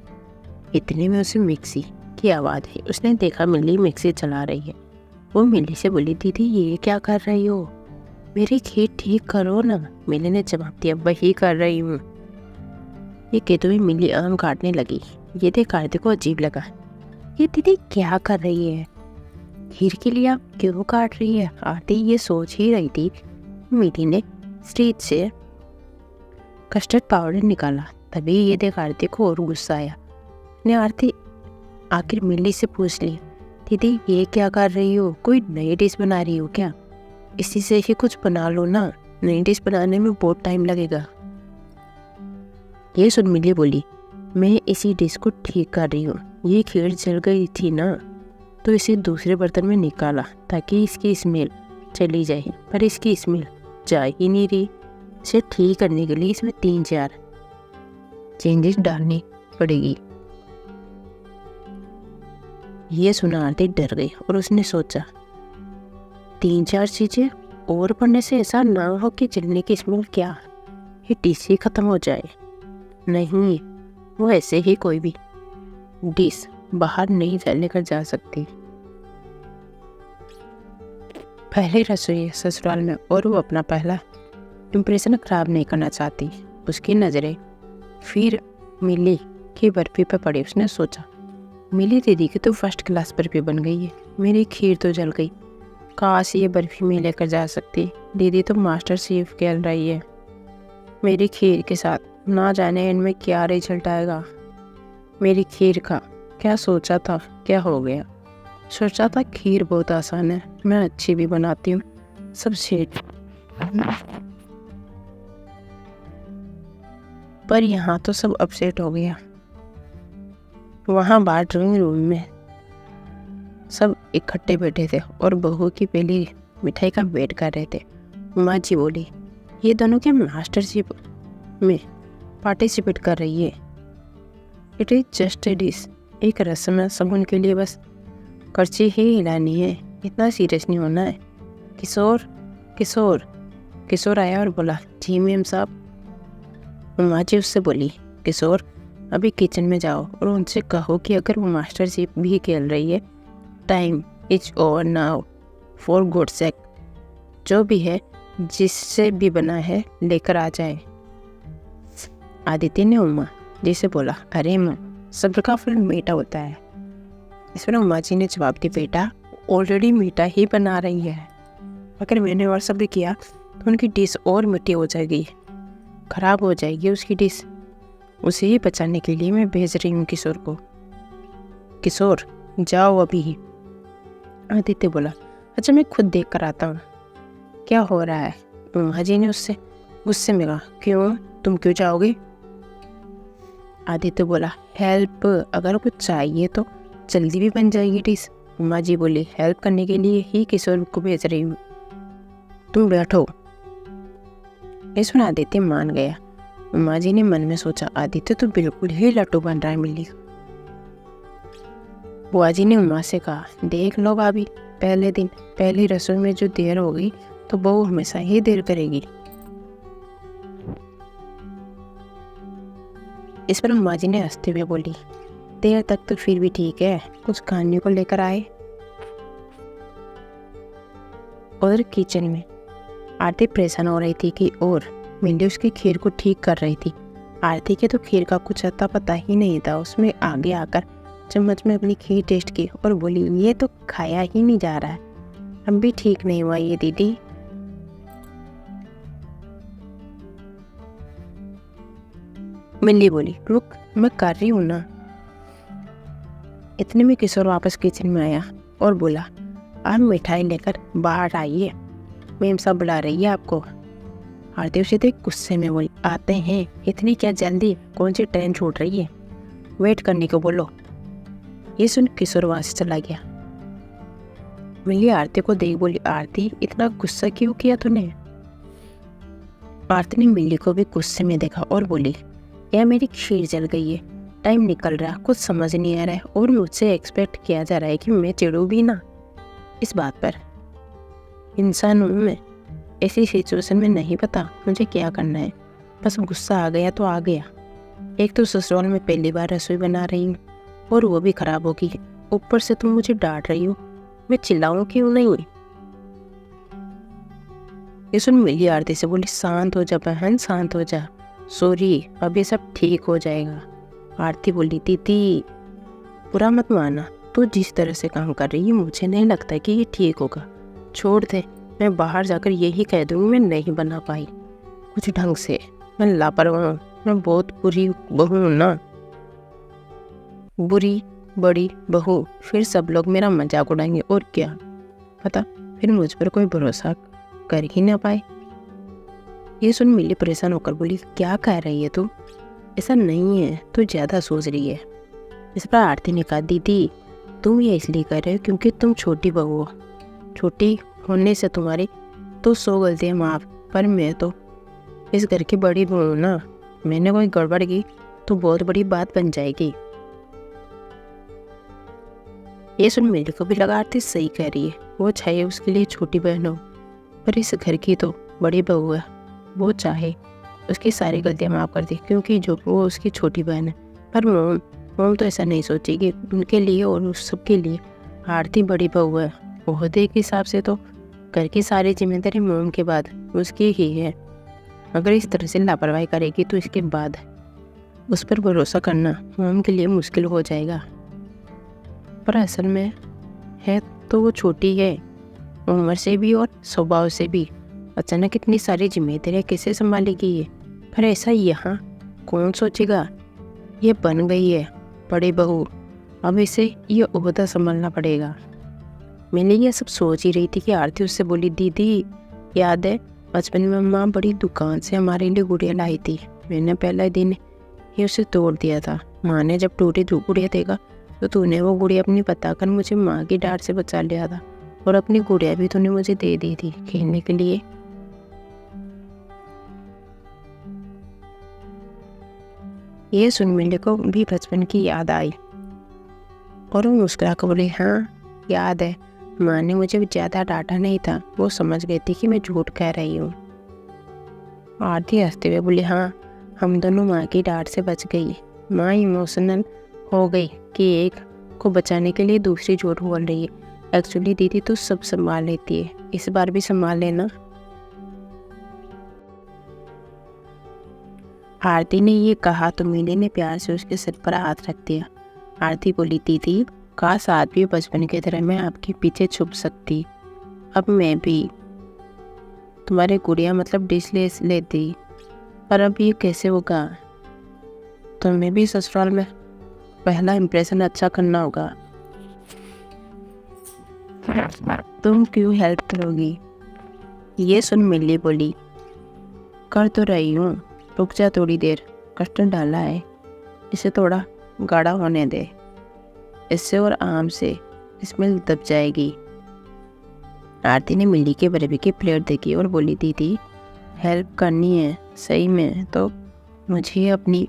इतने में उसे मिक्सी की आवाज़ आई। उसने देखा मिली मिक्सी चला रही है। वो मिली से बोली, दीदी, ये क्या कर रही हो, मेरी खीर ठीक करो ना। मिली ने जवाब दिया, वही कर रही हूँ। ये कहते हुए मिली आम काटने लगी। ये देख आरती को अजीब लगा। ये दीदी क्या कर रही है, खीर के लिए आप क्यों काट रही है। आरती ये सोच ही रही थी। मिली ने फ्रिज से कस्टर्ड पाउडर निकाला। तभी ये देख आरती को और गुस्सा आया। ने आरती आखिर मिली से पूछ ली, दीदी, ये क्या कर रही हो, कोई नई डिश बना रही हो क्या, इसी से ही कुछ बना लो ना, नई डिश बनाने में बहुत टाइम लगेगा। ये सुन मिली बोली, मैं इसी डिश को ठीक कर रही हूँ। ये खीर जल गई थी ना, तो इसे दूसरे बर्तन में निकाला ताकि इसकी स्मेल चली जाए, पर इसकी स्मेल जा ही नहीं रही। इसे ठीक करने के लिए इसमें 3-4 चेंजेस डालनी पड़ेगी। ये सुना आरती डर गई और उसने सोचा, 3-4 चीजें और पढ़ने से ऐसा ना हो कि जलने की स्मेल क्या ये डिश ही खत्म हो जाए। नहीं, वो ऐसे ही कोई भी डिश बाहर नहीं लेकर जा सकती। पहली रसोई ससुराल में और वो अपना पहला इम्प्रेशन खराब नहीं करना चाहती। उसकी नज़रें फिर मिली की बर्फी पर पड़ी। उसने सोचा, मिली दीदी की तो फर्स्ट क्लास बर्फी बन गई है, मेरी खीर तो जल गई। काश ये बर्फी मैं लेकर जा सकती। दीदी तो मास्टर शेफ खेल रही है मेरी खीर के साथ, ना जाने इनमें क्या रिजल्ट आएगा। मेरी खीर का क्या सोचा था, क्या हो गया। सोचा था खीर बहुत आसान है, मैं अच्छी भी बनाती हूँ, सब शेट। पर यहाँ तो सब अपसेट हो गया। वहाँ बाहर ड्राइंग रूम में सब इकट्ठे बैठे थे और बहू की पहली मिठाई का वेट कर रहे थे। उमा जी बोली, ये दोनों क्या मास्टरशिप में पार्टिसिपेट कर रही है? It is just a dish, एक रस्म है, सब उनके लिए बस करची ही हिलानी है, इतना सीरियस नहीं होना है। किशोर किशोर किशोर आया और बोला, जी मैम साहब। उमा जी उससे बोली, किशोर अभी किचन में जाओ और उनसे कहो कि अगर वो मास्टरशिप भी खेल रही है, time is over now, for good sake. जो भी है, जिससे भी बना है, लेकर आ जाए। आदित्य ने उमा जी से बोला, अरे माँ, सब्र का फल मीठा होता है। इस पर उमा जी ने जवाब दिया, बेटा ऑलरेडी मीठा ही बना रही है, अगर मैंने और सब्र किया तो उनकी डिश और मीठी हो जाएगी, खराब हो जाएगी उसकी डिश। उसे ही बचाने के लिए मैं भेज रही हूँ किशोर को। किशोर जाओ अभी ही। आदित्य बोला, अच्छा मैं खुद देख कर आता हूँ क्या हो रहा है। उमा जी ने उससे गुस्से में कहा, क्यों, तुम क्यों जाओगे? आदित्य बोला, हेल्प, अगर कुछ चाहिए तो जल्दी भी बन जाएगी डिश। उमा जी बोली, हेल्प करने के लिए ही किशोर को भेज रही हूँ, तुम बैठो। ये सुन आदित्य मान गया। उमा जी ने मन में सोचा, आदित्य तो बिल्कुल ही लट्टू बन रहा है मिली। बुआ जी ने उमा से कहा, देख लो भाभी, पहले दिन पहली रसोई में जो देर हो गई तो बहू हमेशा ही देर करेगी। इस पर उमा जी ने हंसते हुए बोली, देर तक तो फिर भी ठीक है, कुछ खाने को लेकर आए। उधर किचन में आरती परेशान हो रही थी कि और मिली उसकी खीर को ठीक कर रही थी। आरती के तो खीर का कुछ अता पता ही नहीं था। उसमें आगे आकर चम्मच में अपनी खीर टेस्ट की और बोली, ये तो खाया ही नहीं जा रहा है, अब भी ठीक नहीं हुआ ये दीदी। मिली बोली, रुक, मैं कर रही हूँ ना। इतने में किशोर वापस किचन में आया और बोला, आप मिठाई लेकर बाहर आइए, मैम साहब बुला रही है आपको। आरती उसे देख गुस्से में बोली, आते हैं, इतनी क्या जल्दी, कौन सी ट्रेन छूट रही है, वेट करने को बोलो। ये सुन किशोर वहां से चला गया। मिली आरती को देख बोली, आरती इतना गुस्सा क्यों किया तूने? आरती ने मिली को भी गुस्से में देखा और बोली, यार मेरी खीर जल गई है, टाइम निकल रहा, कुछ समझ नहीं आ रहा है और मुझसे एक्सपेक्ट किया जा रहा है कि मैं चिढ़ूं भी ना इस बात पर। इंसान हूं मैं, ऐसी सिचुएशन में नहीं पता मुझे क्या करना है, बस गुस्सा आ गया तो आ गया। एक तो ससुराल में पहली बार रसोई बना रही हूँ और वो भी खराब होगी, ऊपर से तुम मुझे डांट रही हो, मैं चिल्लाऊं क्यों नहीं? ये सुन मिली आरती से बोली, शांत हो जा बहन, शांत हो जा, सॉरी, अब ये सब ठीक हो जाएगा। आरती बोली, दीदी बुरा मत माना, तो जिस तरह से काम कर रही है मुझे नहीं लगता कि ये ठीक होगा, छोड़ दे, मैं बाहर जाकर यही कह दूंगी मैं नहीं बना पाई कुछ ढंग से, मैं लापरवाह हूँ, मैं बहुत बुरी बहू हूँ ना, बुरी बड़ी बहू, फिर सब लोग मेरा मजाक उड़ाएंगे और क्या पता फिर मुझ पर कोई भरोसा कर ही ना पाए। ये सुन मिली परेशान होकर बोली, क्या कह रही है तू? ऐसा नहीं है, तू ज़्यादा सोच रही है। इस पर आरती ने कहा, दीदी तुम ये इसलिए कर रहे हो क्योंकि तुम छोटी बहू हो। छोटी होने से तुम्हारी तो 100 गलतियाँ माफ़, पर मैं तो इस घर की बड़ी बहू हूँ ना। मैंने कोई गड़बड़ की तो बहुत बड़ी बात बन जाएगी। ये सुन मिली को भी लगा आरती सही कह रही है। वो चाहे उसके लिए छोटी बहन हो, पर इस घर की तो बड़ी बहू है। वो चाहे उसकी सारी गलतियाँ माफ़ कर दी क्योंकि जो वो उसकी छोटी बहन है। पर मोम तो ऐसा नहीं सोचेगी। उनके लिए और उस सबके लिए आरती बड़ी बहू है। ओहदे के हिसाब से तो घर की सारी जिम्मेदारी मोम के बाद उसकी ही है। अगर इस तरह से लापरवाही करेगी तो इसके बाद उस पर भरोसा करना मोम के लिए मुश्किल हो जाएगा। पर असल में है तो वो छोटी है, उम्र से भी और स्वभाव से भी। अचानक इतनी सारी जिम्मेदारियाँ कैसे संभालेगी ये? पर ऐसा यहाँ कौन सोचेगा? ये बन गई है बड़ी बहू, अब इसे ये ओहदा संभालना पड़ेगा। मिली ये सब सोच ही रही थी कि आरती उससे बोली, दीदी याद है बचपन में माँ बड़ी दुकान से हमारे लिए गुड़िया लाई थी। मैंने पहला दिन ही उसे तोड़ दिया था। माँ ने जब टूटी गुड़िया देगा तो तूने वो गुड़िया अपनी बताकर मुझे माँ की डांट से बचा लिया था, और अपनी गुड़िया भी तूने मुझे दे दी थी खेलने के लिए। ये सुन मिली को भी बचपन की याद आई और वो मुस्कुरा कर बोली, हाँ याद है, माँ ने मुझे ज़्यादा डांटा नहीं था। वो समझ गई थी कि मैं झूठ कह रही हूँ। आरती हंसते हुए बोली, हाँ हम दोनों माँ की डांट से बच गई। माँ इमोशनल हो गई कि एक को बचाने के लिए दूसरी झूठ बोल रही है। एक्चुअली दीदी तो सब संभाल लेती है, इस बार भी संभाल लेना। आरती ने ये कहा तो मिली ने प्यार से उसके सिर पर हाथ रख दिया। आरती बोली, दीदी काश आज भी बचपन की तरह मैं आपके पीछे छुप सकती। अब मैं भी तुम्हारे गुड़िया मतलब डिश ले लेती, पर अब ये कैसे होगा? तुम्हें भी ससुराल में पहला इंप्रेशन अच्छा करना होगा। तुम क्यों हेल्प करोगी? ये सुन मिली बोली, कर तो रही हूँ, रुक जा थोड़ी देर। कस्टर्ड डाला है, इसे थोड़ा गाढ़ा होने दे, इससे और आम से स्मेल दब जाएगी। आरती ने मिली के बर्फी की प्लेट देखी और बोली, दीदी हेल्प करनी है सही में तो मुझे अपनी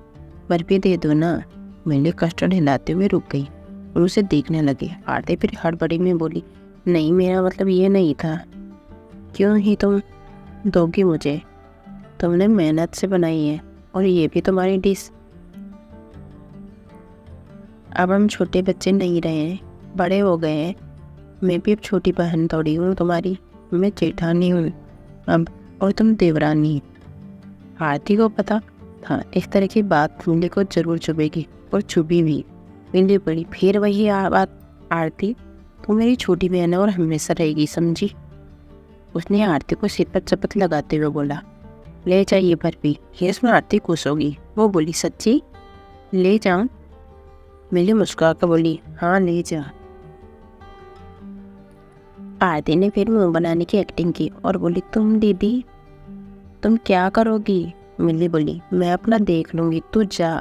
बर्फी दे दो ना। मिली कस्टर्ड हिलाते हुए रुक गई और उसे देखने लगी। आरती फिर हड़बड़ी में बोली, नहीं मेरा मतलब ये नहीं था। क्यों ही तुम दोगी मुझे? तुमने मेहनत से बनाई है और ये भी तुम्हारी डिश। अब हम छोटे बच्चे नहीं रहे हैं, बड़े हो गए हैं। मैं भी अब छोटी बहन थोड़ी हूँ तुम्हारी, मैं जेठानी हूँ अब, और तुम देवरानी। आरती को पता था इस तरह की बात मिली को जरूर चुभेगी, और चुभी भी। मिली बोली, फिर वही बात आरती, तू मेरी छोटी बहन है और हमेशा रहेगी, समझी? उसने आरती को सिर पर चपत लगाते हुए बोला, ले जाइए बर्फी। ये सुन आरती खुश होगी। वो बोली, सच्ची ले जाऊं? मिली मुस्कुरा कर बोली, हाँ ले जा। आरती ने फिर मुंह बनाने की एक्टिंग की और बोली, तुम दीदी तुम क्या करोगी? मिली बोली, मैं अपना देख लूंगी, तू जा।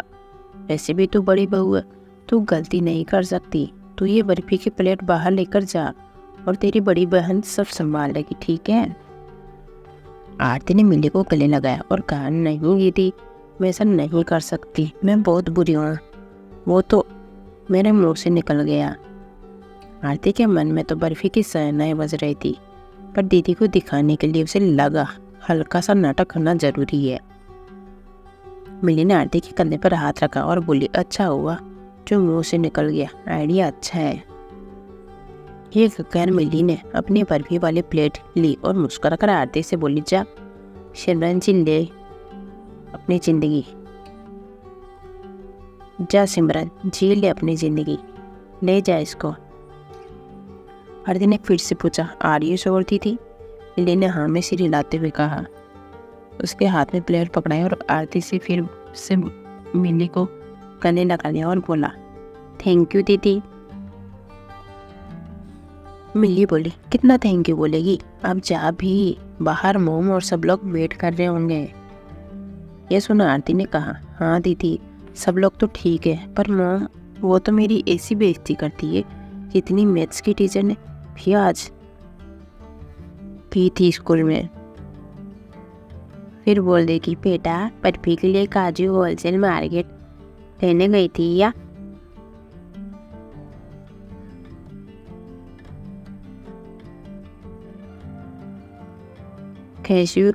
वैसे भी तू बड़ी बहू है, तू गलती नहीं कर सकती। तू ये बर्फी की प्लेट बाहर लेकर जा और तेरी बड़ी बहन सब संभाल लेगी, ठीक है? आरती ने मिली को गले लगाया और कहा, नहीं दीदी मैं ऐसा नहीं कर सकती, मैं बहुत बुरी हूँ। वो तो मेरे मुंह से निकल गया। आरती के मन में तो बर्फी की सहनाएं बज रही थी, पर दीदी को दिखाने के लिए उसे लगा हल्का सा नाटक करना जरूरी है। मिली ने आरती के कंधे पर हाथ रखा और बोली, अच्छा हुआ जो मुंह से निकल गया, आइडिया अच्छा है। ये कहकर मिली ने अपनी बर्फी वाली प्लेट ली और मुस्कुरा कर आरती से बोली, जा सिमरन जी ले अपनी जिंदगी, जा सिमरन जी ले अपनी जिंदगी, ले जा इसको। आरती ने फिर से पूछा, आर्य शोरती थी? मिली ने हाँ में सिर हिलाते हुए कहा। उसके हाथ में प्लेट पकड़ाई और आरती से फिर से मिली को गले लगा लिया और बोला, थैंक यू दीदी। मिली बोली, कितना थैंक यू बोलेगी, अब जा भी। बाहर मोम और सब लोग वेट कर रहे होंगे। ये सुना आरती ने कहा, हाँ दीदी, सब लोग तो ठीक है, पर मोम वो तो मेरी ऐसी बेइज्जती करती है जितनी मैथ्स की टीचर ने भी आज की थी स्कूल में। फिर बोल देगी, बेटा बर्फी के लिए काजू होलसेल मार्केट लेने गई थी या? कैशू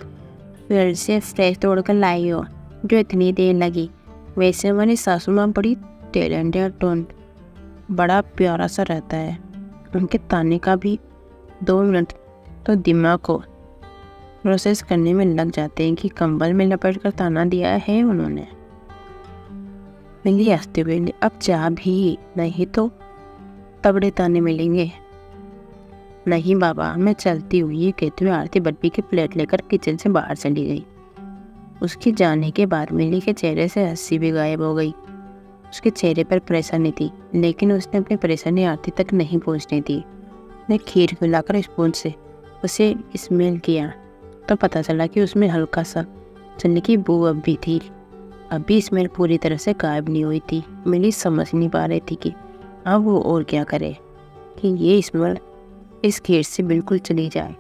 फिर से फ्रेश तोड़कर लाई हो जो इतनी देर लगी। वैसे हमारी सासू माँ बड़ी टैलेंटेड टोन बड़ा प्यारा सा रहता है। उनके ताने का भी 2 मिनट तो दिमाग को प्रोसेस करने में लग जाते हैं कि कंबल में लपेट कर ताना दिया है उन्होंने। मिली हंसते हुए, अब जा भी, नहीं तो तगड़े ताने मिलेंगे। नहीं बाबा, मैं चलती हूँ, ये कहते हुए आरती बर्फी की प्लेट लेकर किचन से बाहर चली गई। उसके जाने के बाद मिली के चेहरे से हंसी भी गायब हो गई। उसके चेहरे पर परेशानी थी, लेकिन उसने अपनी परेशानी आरती तक नहीं पहुँचने दी। उसने खीर खिलाकर स्पून से उसे स्मेल किया तो पता चला कि उसमें हल्का सा चने की बू अब भी थी। अभी स्मेल पूरी तरह से गायब नहीं हुई थी। मिली समझ नहीं पा रही थी कि अब वो और क्या करे कि ये स्मेल इस खीर से बिल्कुल चली जाए।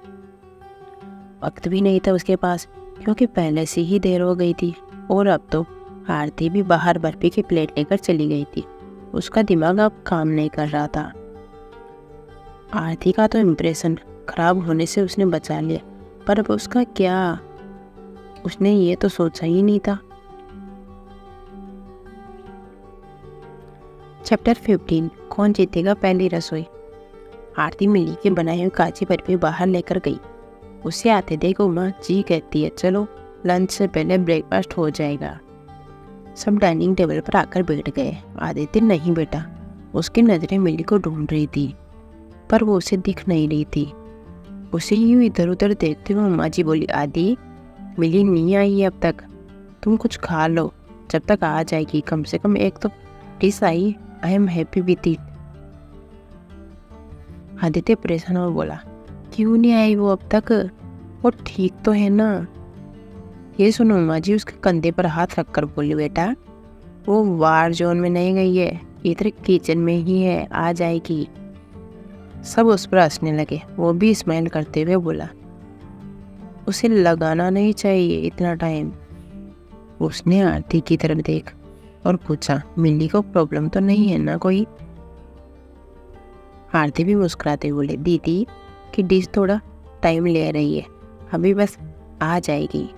वक्त भी नहीं था उसके पास, क्योंकि पहले से ही देर हो गई थी और अब तो आरती भी बाहर बर्फी की प्लेट लेकर चली गई थी। उसका दिमाग अब काम नहीं कर रहा था। आरती का तो इम्प्रेशन खराब होने से उसने बचा लिया, पर अब उसका क्या? उसने ये तो सोचा ही नहीं था। चैप्टर 15, कौन जीतेगा पहली रसोई। आरती मिली के बनाए हुए काची बर्फी बाहर लेकर गई। उसे आते देख उमा जी कहती है, चलो लंच से पहले ब्रेकफास्ट हो जाएगा। सब डाइनिंग टेबल पर आकर बैठ गए। आदित्य नहीं बेटा, उसकी नज़रें मिली को ढूंढ रही थी, पर वो उसे दिख नहीं रही थी। उसे यूँ इधर उधर देखते हुए उमा जी बोली, आदि मिली नहीं आई है अब तक, तुम कुछ खा लो, जब तक आ जाएगी। कम से कम एक तो dish I. I am happy with it. Aditya परेशान हो बोला, क्यों नहीं आई वो अब तक? वो ठीक तो है ना? ये सुनो उमा जी उसके कंधे पर हाथ रखकर बोली, बेटा वो वार जोन में नहीं गई है, इधर किचन में ही है, आ जाएगी। सब उस पर हंसने लगे। वो भी स्माइल करते हुए बोला, उसे लगाना नहीं चाहिए इतना टाइम। उसने आरती की तरफ देख और पूछा, मिली को प्रॉब्लम तो नहीं है ना कोई? आरती भी मुस्कुराते बोले, दीदी की डिश थोड़ा टाइम ले रही है, अभी बस आ जाएगी।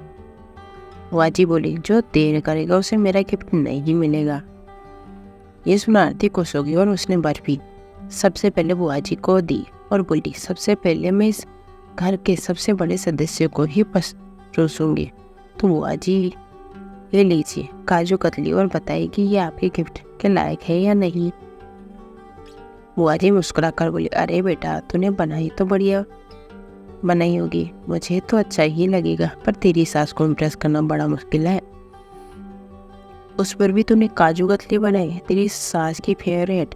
वाजी बोली, जो देर करेगा उसे मेरा गिफ्ट नहीं मिलेगा। ये सुना आरती खुश हो गई और उसने बर्फी सबसे पहले बुआजी को दी और बोली, सबसे पहले मैं इस घर के सबसे बड़े सदस्य को ही परोसूंगी, तो बुआजी ये लीजिए काजू कतली और बताइए कि ये आपके गिफ्ट के लायक है या नहीं। बुआजी मुस्कुरा कर बोली, अरे बेटा तूने बनाई तो बढ़िया बनाई होगी, मुझे तो अच्छा ही लगेगा, पर तेरी सास को इम्प्रेस करना बड़ा मुश्किल है। उस पर भी तूने काजू कतली बनाई, तेरी सास की फेवरेट।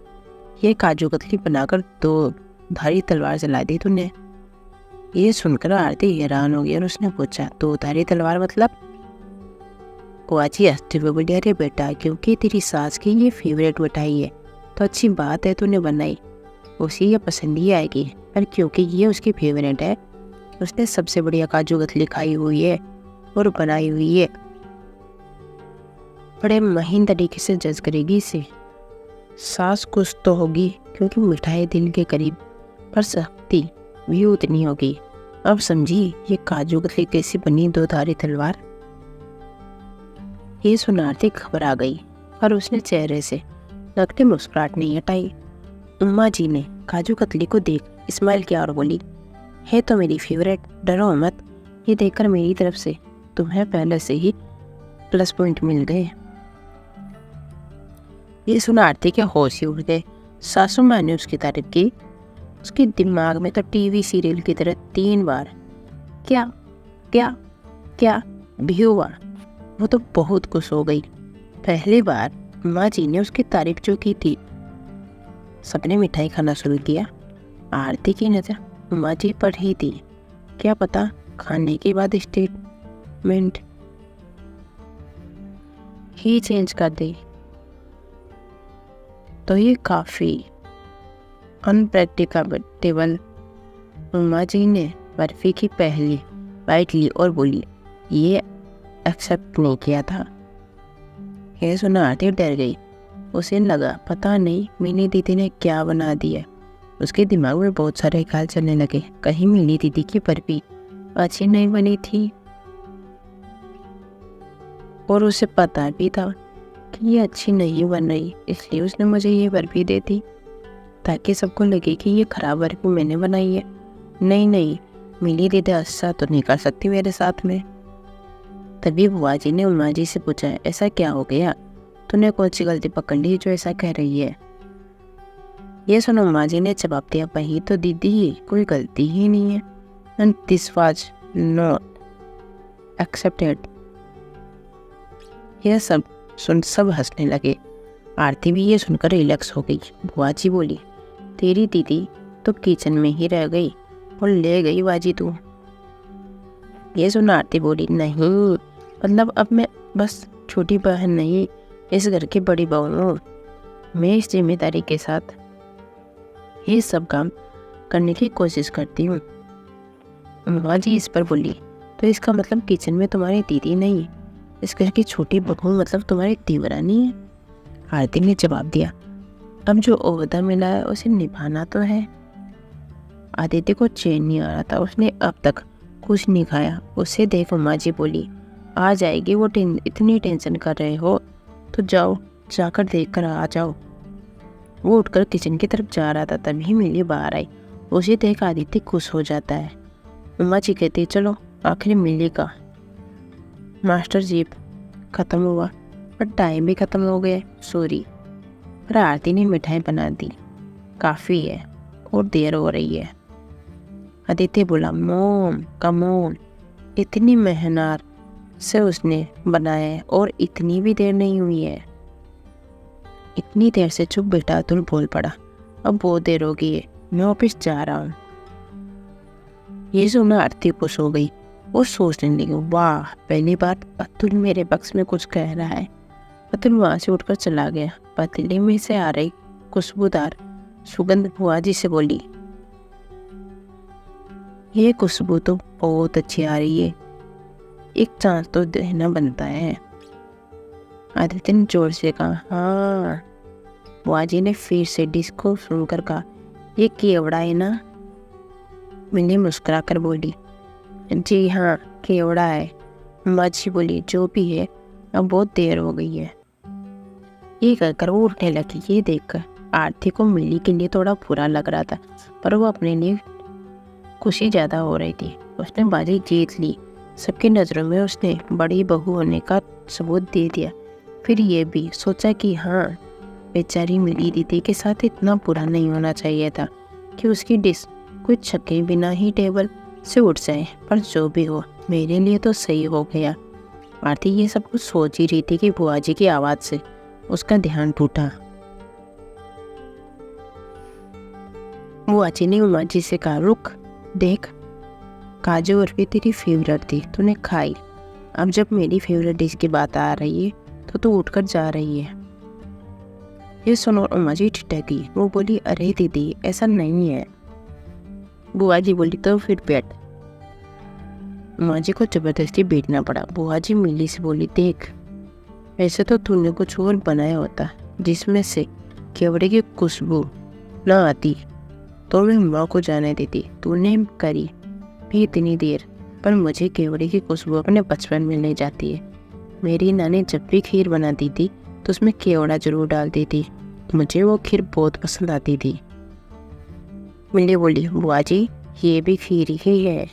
ये काजू कतली बनाकर 2 धारी तलवार चला दी तूने। ये सुनकर आरती हैरान हो गई और उसने पूछा, 2 धारी तलवार मतलब? बुआजी हंसते हुए बोली, अरे बेटा क्योंकि तेरी सास की ये फेवरेट मिठाई है तो अच्छी बात है तूने बनाई, उसे ये पसंद ही आएगी। पर क्योंकि ये उसकी फेवरेट है, उसने सबसे बढ़िया काजू कतली खाई हुई है और बनाई हुई है, बड़े महीन तरीके से जज करेगी इसे। सास कुछ तो होगी क्योंकि मिठाई दिल के करीब, पर सख्ती भी उतनी होगी। अब समझी ये काजू कतली कैसी बनी 2 धारी तलवार। ये सुनाते घबरा गई, पर उसने चेहरे से नकली मुस्कुराहट नहीं हटाई। उम्मा जी ने काजू कतली को देख स्माइल किया और बोली, है तो मेरी फेवरेट, डरो मत, ये देखकर मेरी तरफ से तुम्हें पहले से ही प्लस पॉइंट मिल गए। ये सुना आरती के होश ही उड़ गए। सासू माँ ने उसकी तारीफ की। उसके दिमाग में तो टीवी सीरियल की तरह 3 बार क्या क्या क्या भी हुआ। वो तो बहुत खुश हो गई। पहली बार माँ जी ने उसकी तारीफ जो की थी, सबने मिठाई खाना शुरू किया। आरती की नज़र माँ जी पर ही थी। क्या पता खाने के बाद स्टेटमेंट ही चेंज कर दे तो ये काफ़ी अनप्रैक्टिकेबल। उमा जी ने बर्फी की पहली बाइट ली और बोली, ये एक्सेप्ट नहीं किया था। यह सुना आरती डर गई। उसे लगा पता नहीं मिनी दीदी ने क्या बना दिया। उसके दिमाग में बहुत सारे ख्याल चलने लगे। कहीं मिनी दीदी की बर्फी अच्छी नहीं बनी थी और उसे पता भी था कि ये अच्छी नहीं बन रही, इसलिए उसने मुझे ये बर्फी दे दी ताकि सबको लगे कि ये खराब बर्फी मैंने बनाई है। नहीं, मिली दीदी ऐसा तो नहीं कर सकती मेरे साथ में। तभी बुआ जी ने उमा जी से पूछा, ऐसा क्या हो गया? तूने कौन सी गलती पकड़ ली जो ऐसा कह रही है? ये सुनो उमा जी ने जवाब दिया, वही तो दीदी, कोई गलती ही नहीं है। And this was not accepted. यह सब सुन सब हंसने लगे। आरती भी ये सुनकर रिलैक्स हो गई। बुआ जी बोली, तेरी दीदी तो किचन में ही रह गई और ले गई बाजी तू। ये सुन आरती बोली, नहीं मतलब अब मैं बस छोटी बहन नहीं, इस घर की बड़ी बहू हूँ। मैं इस जिम्मेदारी के साथ ये सब काम करने की कोशिश करती हूँ। माँ जी इस पर बोली, तो इसका मतलब किचन में तुम्हारी दीदी नहीं, इस घर की छोटी बहू मतलब तुम्हारी देवरानी है। आरती ने जवाब दिया, अब जो ओहदा मिला है उसे निभाना तो है। आदित्य को चैन नहीं आ रहा था, उसने अब तक कुछ नहीं खाया। उसे देख उमा जी बोली, आ जाएगी वो, इतनी टेंशन कर रहे हो तो जाओ, जाकर देख कर आ जाओ। वो उठकर किचन की तरफ जा रहा था, तभी मिली बाहर आई। उसे देख आदित्य खुश हो जाता है। उमा जी कहती, चलो आखिर मिली का मास्टर जीप खत्म हुआ पर टाइम भी खत्म हो गया, सॉरी। पर आरती ने मिठाई बना दी, काफ़ी है और देर हो रही है। आदित्य बोला, मोम कम ऑन, इतनी मेहनत से उसने बनाया है और इतनी भी देर नहीं हुई है। इतनी देर से चुप बेटा, अतुल बोल पड़ा, अब बहुत देर हो गई है, मैं ऑफिस जा रहा हूँ। ये सुना आरती खुश हो गई और सोचने लगी, वाह पहली बार अतुल मेरे पक्ष में कुछ कह रहा है। अतुल वहाँ से उठकर चला गया। पतीले में से आ रही खुशबूदार सुगंध बुआ जी से बोली, ये खुशबू तो बहुत अच्छी आ रही है, एक चांस तो देना बनता है। आदित्य ने जोर से कहा, हाँ। बुआ जी ने फिर से डिश को सुनकर कहा, ये केवड़ा है ना? मिली मुस्कुरा कर बोली, जी हाँ केवड़ा है। माँ जी बोली, जो भी है अब बहुत देर हो गई है। ये कहकर वो उठने लगी। ये देखकर आरती को मिली के लिए थोड़ा बुरा लग रहा था, पर वो अपने लिए खुशी ज़्यादा हो रही थी। उसने बाजी जीत ली। सबकी नज़रों में उसने बड़ी बहू होने का सबूत दे दिया। फिर ये भी सोचा कि हाँ, बेचारी मिली दीदी के साथ इतना बुरा नहीं होना चाहिए था कि उसकी डिश कुछ छके बिना ही टेबल से उठ जाए। पर जो भी हो, मेरे लिए तो सही हो गया। आरती ये सब कुछ सोच ही रही थी कि बुआ जी की आवाज़ से उसका ध्यान टूटा। बुआ जी ने उमा जी से कहा, रुक देख, काजू बर्फी तेरी फेवरेट थी, तूने खाई। अब जब मेरी फेवरेट डिश की बात आ रही है तो तू उठकर जा रही है। ये सुनो उमा जी ठिठकी। वो बोली, अरे दीदी ऐसा नहीं है। बुआ जी बोली, तो फिर बैठ। उमा जी को जबरदस्ती बैठना पड़ा। बुआ जी मिली से बोली, देख वैसे तो तूने कुछ और बनाया होता जिसमें से केवड़े की खुशबू ना आती तो मैं माँ को जाने देती। तूने करी भी इतनी देर, पर मुझे केवड़े की खुशबू अपने बचपन में ले जाती है। मेरी नानी जब भी खीर बनाती थी तो उसमें केवड़ा जरूर डालती थी। मुझे वो खीर बहुत पसंद आती थी। मिली बोली, बुआ जी ये भी खीर ही है।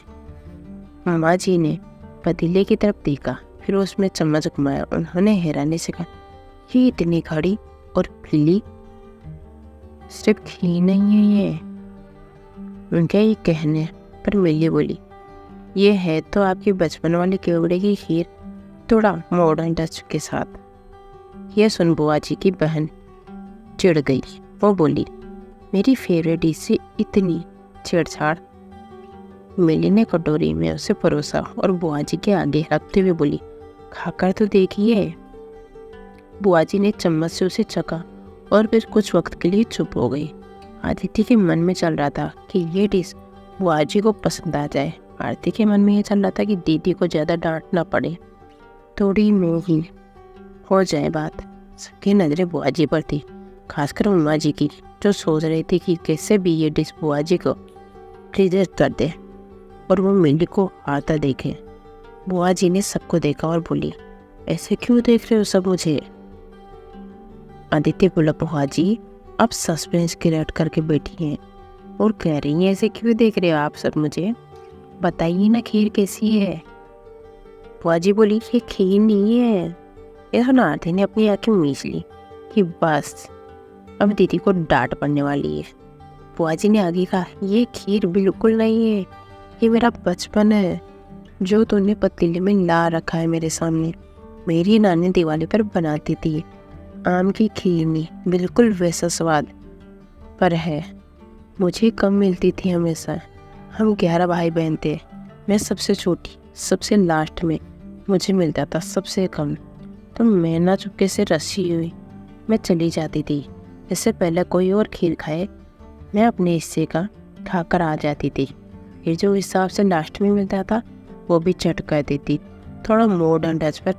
माँ जी ने पतीले की तरफ देखा, फिर उसमें चम्मच घुमाया। उन्होंने हैरानी से कहा, ये इतनी खड़ी और पीली, सिर्फ खीर नहीं है ये। उनके ये कहने पर मिली बोली, ये है तो आपकी बचपन वाली केवड़े की खीर, थोड़ा मॉडर्न टच के साथ। यह सुन बुआ जी की बहन चिढ़ गई। वो बोली, मेरी फेवरेट डिश से इतनी छेड़छाड़। मिली ने कटोरी में उसे परोसा और बुआ जी के आगे रखते हुए बोली, खाकर तो देखिए। बुआ जी ने चम्मच से उसे चखा और फिर कुछ वक्त के लिए चुप हो गई। आदित्य के मन में चल रहा था कि ये डिश बुआ जी को पसंद आ जाए। आरती के मन में ये चल रहा था कि दीदी को ज़्यादा डांट ना पड़े, थोड़ी में ही हो जाए बात। सबकी नज़रें बुआ जी पर थी, खासकर उमा जी की, जो सोच रही थी कि कैसे भी ये डिश बुआ जी को रिजेक्ट कर दे और वो मिली को आता देखे। बुआ जी ने सबको देखा और बोली, ऐसे क्यों देख रहे हो सब मुझे? आदित्य बोला, बुआ जी अब सस्पेंस क्रिएट करके बैठी हैं और कह रही हैं ऐसे क्यों देख रहे हो आप सब मुझे? बताइए ना खीर कैसी है? बुआ जी बोली, ये खीर नहीं है। ये तो आरती ने अपनी आंखें मीच ली कि बस अब दीदी को डांट पड़ने वाली है। बुआ जी ने आगे कहा, ये खीर बिल्कुल नहीं है, ये मेरा बचपन है जो तूने पतीले में ला रखा है मेरे सामने। मेरी नानी दिवाली पर बनाती थी, आम की खीर नहीं, बिल्कुल वैसा स्वाद पर है। मुझे कम मिलती थी हमेशा। हम 11 भाई बहन थे, मैं सबसे छोटी, सबसे लास्ट में मुझे मिलता था सबसे कम। तो मैं ना चुपके से रस्सी हुई मैं चली जाती थी। इससे पहले कोई और खीर खाए मैं अपने हिस्से का खाकर आ जाती थी। फिर जो हिसाब से लास्ट में मिलता था वो भी चट कर देती। थोड़ा मॉडर्न टच पर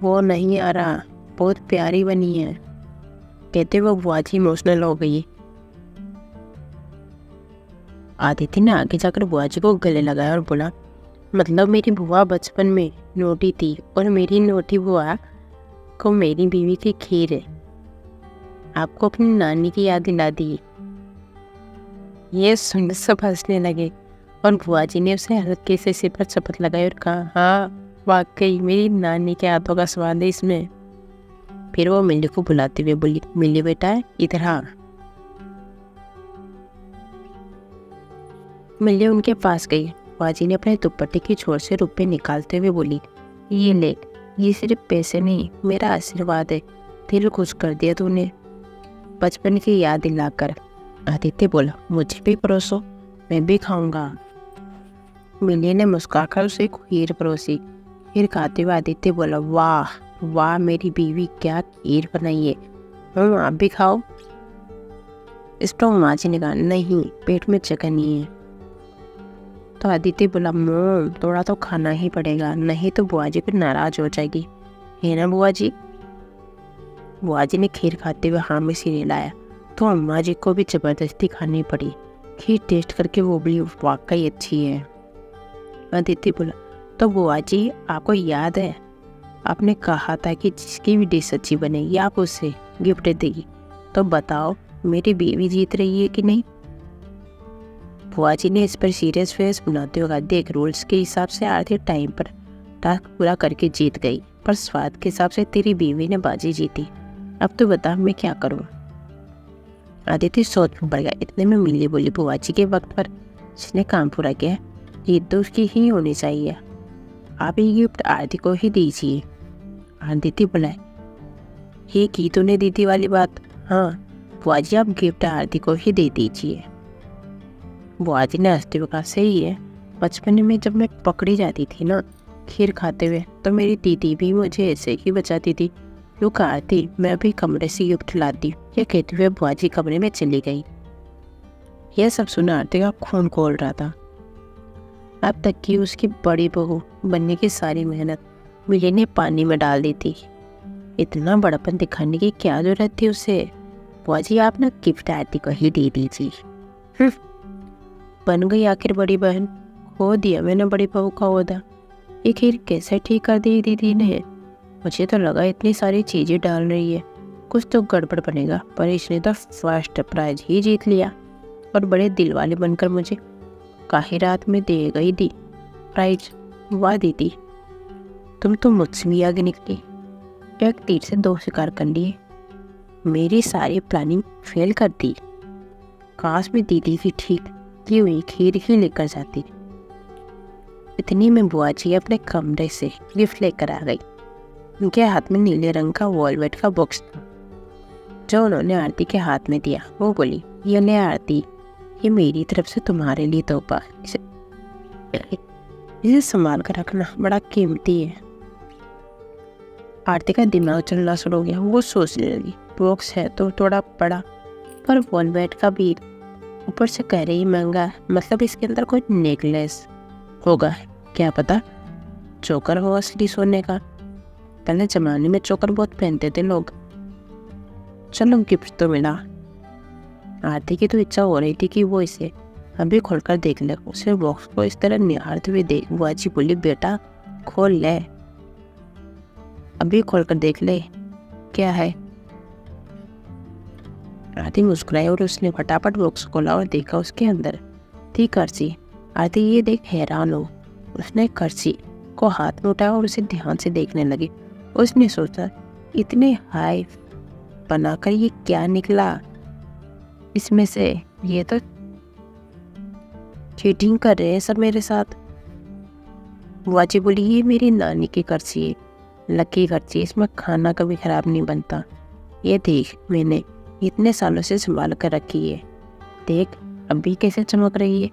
वो नहीं आ रहा, बहुत प्यारी बनी है। कहते वो बुआ जी इमोशनल हो गई। आदित्य ने आगे जाकर बुआ जी को गले लगाया और बोला, मतलब मेरी बुआ बचपन में नोटी थी और मेरी नोटी बुआ को मेरी बीवी की खीर है आपको अपनी नानी की याद दिला दी। ये सुन सब हंसने लगे और बुआ जी ने उसे हल्के से सिर पर चपत लगाई और कहा, हाँ वाकई मेरी नानी के हाथों का स्वाद है इसमें। फिर वो मिली को बुलाते हुए बोली, मिली बेटा इधर आ। मिली उनके पास गई। बुआ जी ने अपने दुपट्टे की छोर से रुपए निकालते हुए बोली, ये ले, ये सिर्फ पैसे नहीं मेरा आशीर्वाद है। दिल खुश कर दिया तूने बचपन की याद दिलाकर। आदित्य बोला, मुझे भी परोसो, मैं भी खाऊंगा। मिली ने मुस्कुराकर उसे खीर परोसी। फिर खाते हुए आदित्य बोला, वाह वाह मेरी बीवी क्या खीर बनाई है, आप भी खाओ। इस पर माँ जी ने कहा, नहीं पेट में जगह नहीं है। तो आदित्य बोला, मोम थोड़ा तो खाना ही पड़ेगा, नहीं तो बुआ जी फिर नाराज हो जाएगी, है ना बुआ जी? बुआ जी ने खीर खाते हुए हाँ में सिर हिलाया तो अम्मा जी को भी जबरदस्ती खानी पड़ी। खीर टेस्ट करके वो भी वाकई अच्छी है। आदित्य बोला, तो बुआ जी आपको याद है आपने कहा था कि जिसकी भी डिश अच्छी बनेगी आप उसे गिफ्ट देगी, तो बताओ मेरी बीवी जीत रही है कि नहीं? बुआ जी ने इस पर सीरियस फेस बनाते हुए कहा, देख रूल्स के हिसाब से आरती टाइम पर टास्क पूरा करके जीत गई, पर स्वाद के हिसाब से तेरी बीवी ने बाजी जीती। अब तो बता मैं क्या करूं? आदित्य सोच में पड़ गया। इतने में मिली बोली, बुआ जी के वक्त पर जिसने काम पूरा किया जीत तो उसकी ही होनी चाहिए, आप ये गिफ्ट आरती को ही दीजिए। आदित्य बोला, ये की तूने दीदी वाली बात? हाँ बुआ जी आप गिफ्ट आरती को ही दे दीजिए। बुआ जी ने हंसते हुए कहा, सही है, बचपन में जब मैं पकड़ी जाती थी ना खीर खाते हुए तो मेरी दीदी भी मुझे ऐसे ही बचाती थी। यूँ कहा थी मैं भी कमरे से गिफ्ट लाती। यह कहते हुए बुआ जी कमरे में चली गई। यह सब सुना आरती का खून खोल रहा था। अब तक की उसकी बड़ी बहू बनने की सारी मेहनत मिली ने पानी में डाल दी थी। इतना बड़ापन दिखाने की क्या जरूरत थी उसे? बुआ जी आप ना गिफ्ट आरती को ही दे दीजिए। बन गई आखिर बड़ी बहन, खो दिया मैंने बड़ी बहू का ओहदा। ये खीर कैसे ठीक कर दी दीदी ने? मुझे तो लगा इतनी सारी चीजें डाल रही है कुछ तो गड़बड़ बनेगा, पर इसने तो फर्स्ट प्राइज ही जीत लिया और बड़े दिल वाले बनकर मुझे काहे रात में दे गई दी प्राइज। वाह दीदी तुम तो मुझसे भी आगे निकली, एक तीर से दो शिकार कर लिए, मेरी सारी प्लानिंग फेल कर दी। काश में दीदी की ठीक की हुई खीर ही लेकर जाती। इतनी में बुआ जी अपने कमरे से गिफ्ट लेकर आ गई। उनके हाथ में नीले रंग का वॉलवेट का बॉक्स था जो उन्होंने आरती के हाथ में दिया। वो बोली, ये ले आरती, ये मेरी तरफ से तुम्हारे लिए तोहफा, इसे संभाल कर रखना बड़ा कीमती है। आरती का दिमाग चलना शुरू हो गया। वो सोचने लगी, बॉक्स है तो थोड़ा बड़ा, पर वॉलवेट का भी, ऊपर से कह रही महंगा है, मतलब इसके अंदर कोई नेकलेस होगा, क्या पता चोकर हो असली सोने का। पहले जमाने में चोकर बहुत पहनते थे लोग। चलो गिफ्ट तो मिला। आरती की तो इच्छा हो रही थी कि वो इसे अभी खोलकर देख ले। उसे बॉक्स को इस तरह निहारते हुए देख बुआजी बोली, बेटा खोल ले, अभी खोलकर देख ले क्या है। आरती मुस्कुराई और उसने फटाफट बॉक्स खोला और देखा उसके अंदर थी कर्सी। आरती ये देख हैरान हो, उसने कर्सी को हाथ में उठाया और उसे ध्यान से देखने लगी। उसने सोचा, इतने हाई बनाकर ये क्या निकला इसमें से, ये तो चीटिंग कर रहे हैं सब मेरे साथ। बुआजी बोली, ये मेरी नानी की कर्सी है, लकी कर्सी, इसमें खाना कभी खराब नहीं बनता। ये देख, मैंने इतने सालों से संभाल कर रखी है, देख अभी कैसे चमक रही है।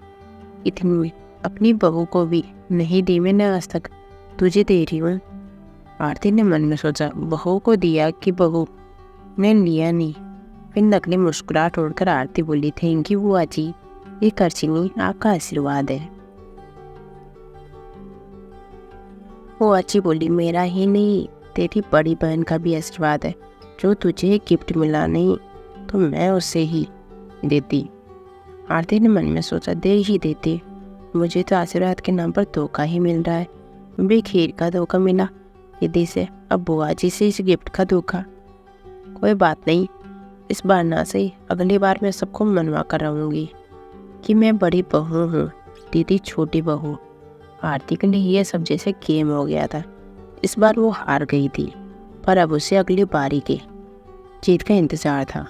इतनी अपनी बहू को भी नहीं दी मैंने आज तक, तुझे दे रही हूँ। आरती ने मन में सोचा, बहू को दिया कि बहू ने लिया नहीं। फिर नकली मुस्कुराहट छोड़कर आरती बोली, थैंक यू बुआ जी, ये कर्सी नहीं आपका आशीर्वाद है। बुआ जी बोली, मेरा ही नहीं तेरी बड़ी बहन का भी आशीर्वाद है, जो तुझे गिफ्ट मिला नहीं तो मैं उसे ही देती। आरती ने मन में सोचा, दे ही देती, मुझे तो आशीर्वाद के नाम पर धोखा ही मिल रहा है। भी खीर का धोखा मिला यदि से, अब बुआ जी से इस गिफ्ट का धोखा। कोई बात नहीं, इस बार ना सही, अगली बार मैं सबको मनवा कर रहूँगी कि मैं बड़ी बहू हूँ, दीदी छोटी बहू। आरती के लिए यह सब जैसे गेम हो गया था। इस बार वो हार गई थी, पर अब उसे अगली बारी की जीत का इंतजार था।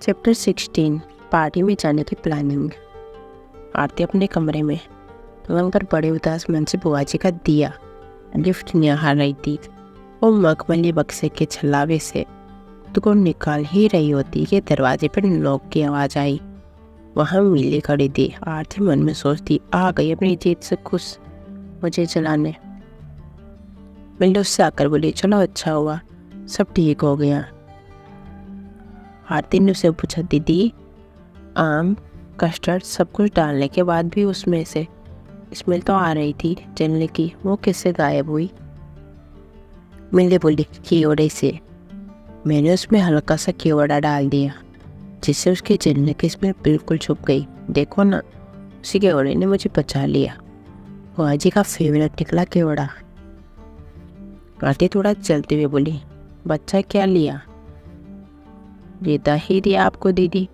चैप्टर 16, पार्टी में जाने की प्लानिंग। आरती अपने कमरे में पलंग पर बड़े उदास मन से बुआ जी का दिया गिफ्ट निहार रही थी। वो मखमली बक्से के छलावे से खुद को निकाल ही रही होती कि दरवाजे पर नॉक की आवाज़ आई। वहाँ मिली खड़ी थी। आरती मन में सोचती, आ गई अपनी जीत से खुश मुझे चलाने। मिली उससे आकर बोली, चलो अच्छा हुआ सब ठीक हो गया। आरती ने उसे पूछा, दीदी आम कस्टर्ड सब कुछ डालने के बाद भी उसमें से स्मेल तो आ रही थी जलने की, वो किससे गायब हुई। मिली बोली, कीवड़े से, मैंने उसमें हल्का सा कीवड़ा डाल दिया जिससे उसके जलने की स्मेल बिल्कुल छुप गई। देखो ना, उसी कीवड़े ने मुझे बचा लिया। बुआ जी का फेवरेट निकला कीवड़ा। आरती थोड़ा चलते हुए बोली, बच्चा क्या लिया, जीता ही दिया आपको दीदी,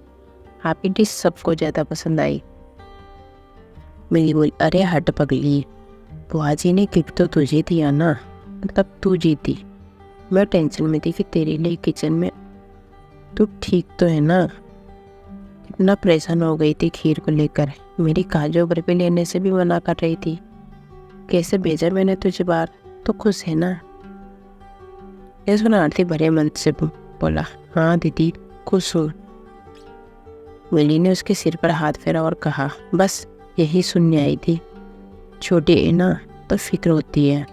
आपकी डिश सबको ज़्यादा पसंद आई। मिली बोली, अरे हट पगली, बुआ जी ने गिफ्ट तो तुझे दिया ना, मतलब तू जीती। मैं टेंशन में थी कि तेरे लिए किचन में तू ठीक तो है ना। इतना परेशान हो गई थी खीर को लेकर, मेरी काजू बर्फी लेने से भी मना कर रही थी। कैसे भेजा मैंने तुझे बाहर, तो खुश है ना। ये सुना आरती भरे मन से बोला, हाँ दीदी खुश हूँ। मिली ने उसके सिर पर हाथ फेरा और कहा, बस यही सुनने आई थी, छोटी है ना तो फिक्र होती है।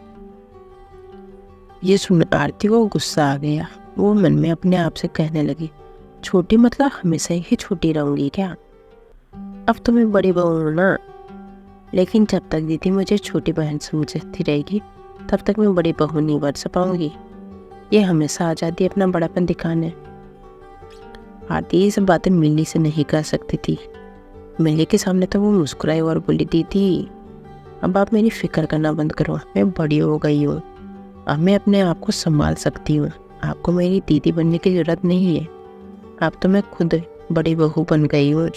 ये सुन आरती को गुस्सा आ गया। वो मन में अपने आप से कहने लगी, छोटी मतलब हमेशा ही छोटी रहूंगी क्या, अब तो मैं बड़ी बहू हूँ ना। लेकिन जब तक दीदी मुझे छोटी बहन समझती रहेगी तब तक मैं बड़ी बहू नहीं बन पाऊंगी। ये हमेशा आ जाती है अपना बड़ापन दिखाने। आरती ये सब बातें मिली से नहीं कर सकती थी। मिली के सामने तो वो मुस्कुराई और बोली, दीदी अब आप मेरी फिक्र करना बंद करो, मैं बड़ी हो गई हूँ, अब मैं अपने आप को संभाल सकती हूँ, आपको मेरी दीदी बनने की जरूरत नहीं है, अब तो मैं खुद बड़ी बहू बन गई हूँ।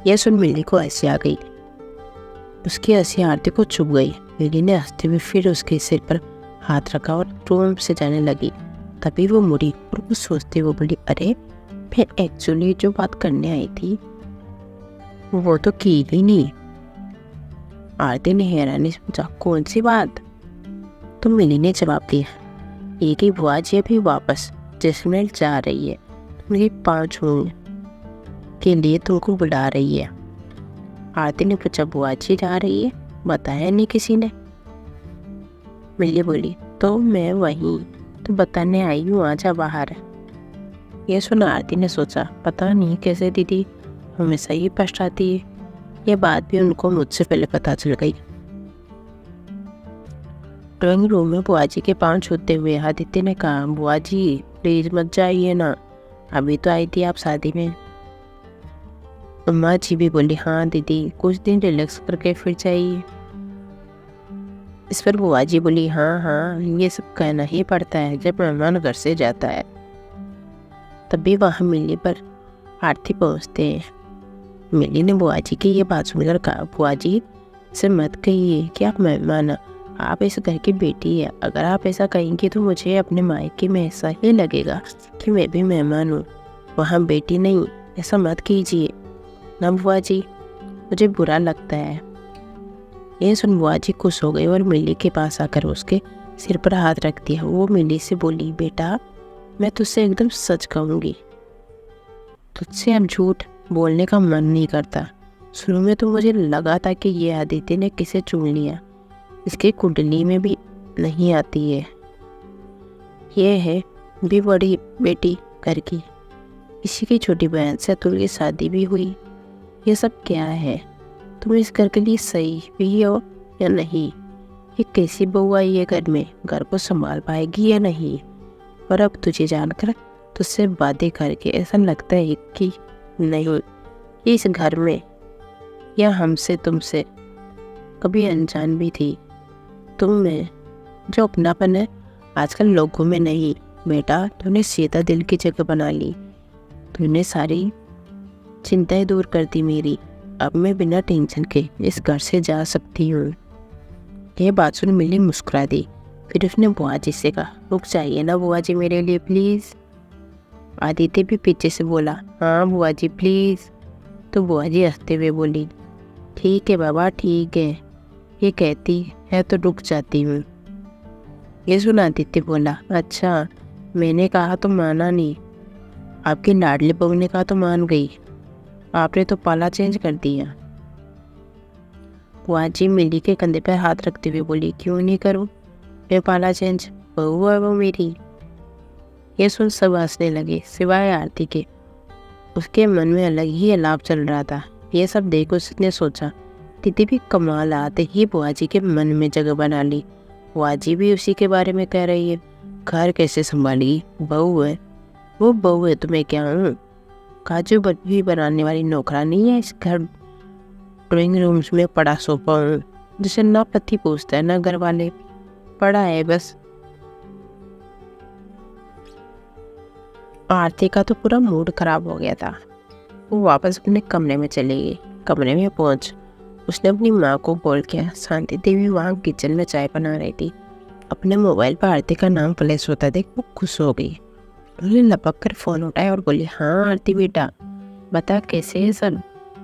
यह सुन मिली को हंसी आ गई। उसकी हंसी आरती को चुभ गई। मिली ने हंसते हुए फिर उसके सिर पर हाथ रखा और रूम से जाने लगी। तभी वो मुड़ी और कुछ सोचते हुए बोली, अरे मैं एक्चुअली जो बात करने आई थी वो तो की ही नहीं। आरती ने हैरानी से पूछा, कौन सी बात। तो मिली ने जवाब दिया, एक ही बुआ जी अभी वापस जैसलमेर जा रही है, उनके पाँव छूने के लिए तुमको बुला रही है। आरती ने पूछा, बुआ जी जा रही है? बताया नहीं किसी ने। मिली बोली, तो मैं वहीं तो बताने आई हूँ, आजा बाहर। यह सुना आरती ने सोचा, पता नहीं कैसे दीदी हमेशा ही पछताती है। यह बात भी उनको मुझसे पहले पता चल गई। ड्राइंग रूम में बुआ जी के पाँव छूते हुए आदित्य ने कहा, बुआ जी प्लीज मत जाइए ना, अभी तो आई थी आप शादी में। अम्मा जी भी बोली, हाँ दीदी कुछ दिन रिलैक्स करके फिर जाइए। इस पर बुआ जी बोली, हाँ हाँ ये सब कहना ही पड़ता है जब मेहमान घर से जाता है। तभी वहाँ मिली पर आरती पहुँचते हैं। मिली ने बुआ जी की ये बात सुनकर कहा, बुआ जी से मत कहिए कि आप मेहमान, आप इस घर की बेटी है। अगर आप ऐसा कहेंगी तो मुझे अपने मायके में ऐसा ही लगेगा कि मैं भी मेहमान हूँ, वहाँ बेटी नहीं। ऐसा मत कीजिए ना बुआ जी, मुझे बुरा लगता है। ये सुन बुआ जी खुश हो गई और मिली के पास आकर उसके सिर पर हाथ रख दिया। वो मिली से बोली, बेटा मैं तुझसे एकदम सच कहूँगी, तुझसे अब झूठ बोलने का मन नहीं करता। शुरू में तो मुझे लगा था कि ये आदित्य ने किसे चुन लिया, इसकी कुंडली में भी नहीं आती है। ये है भी बड़ी बेटी घर की, इसी की छोटी बहन से अतुल की शादी भी हुई। ये सब क्या है? तुम इस घर के लिए सही भी हो या नहीं? ये कैसी बहू आई है घर में, घर को संभाल पाएगी या नहीं? और अब तुझे जानकर तुझसे बातें करके ऐसा लगता है कि नहीं, ये इस घर में या हमसे तुमसे कभी अनजान भी थी। तुम में जो अपनापन है आजकल लोगों में नहीं। बेटा तूने सीधा दिल की जगह बना ली, तूने सारी चिंताएं दूर कर दी मेरी। अब मैं बिना टेंशन के इस घर से जा सकती हूँ। यह बात सुन मिली मुस्कुरा दी। फिर उसने बुआ जी से कहा, रुक जाइए ना बुआ जी मेरे लिए प्लीज़। आदित्य भी पीछे से बोला, हाँ बुआ जी प्लीज़। तो बुआ जी हंसते हुए बोली, ठीक है बाबा ठीक है, ये कहती है तो रुक जाती हूँ। ये सुन आदित्य बोला, अच्छा मैंने कहा तो माना नहीं, आपकी लाडली बहू ने कहा तो मान गई, आपने तो पाला चेंज कर दिया। बुआ जी मिली के कंधे पर हाथ रखते हुए बोली, क्यों नहीं करूँ मैं पाला चेंज, बहू है वो मेरी। ये सुन सब हंसने लगे सिवाय आरती के। उसके मन में अलग ही अलाप चल रहा था। ये सब देख उसने सोचा, दीदी भी कमाल, आते ही बुआ जी के मन में जगह बना ली। बुआ जी भी उसी के बारे में कह रही है, घर कैसे संभाली, बहू है वो बहू है तो मैं क्या हूँ, काजू बर्फी बनाने वाली नौकरानी है इस घर। ड्राइंग रूम्स में पड़ा सोफा हूँ जिसे ना पति पूछता है ना घर वाले, पड़ा है बस। आरती का तो पूरा मूड खराब हो गया था। वो वापस अपने कमरे में चली गई। कमरे में पहुंच उसने अपनी माँ को कॉल किया। शांति देवी वहाँ किचन में चाय बना रही थी। अपने मोबाइल पर आरती का नाम फ्लैश होता देख वो खुश हो गई। उन्होंने लपक कर फ़ोन उठाया और बोली, हाँ आरती बेटा बता कैसे है सब,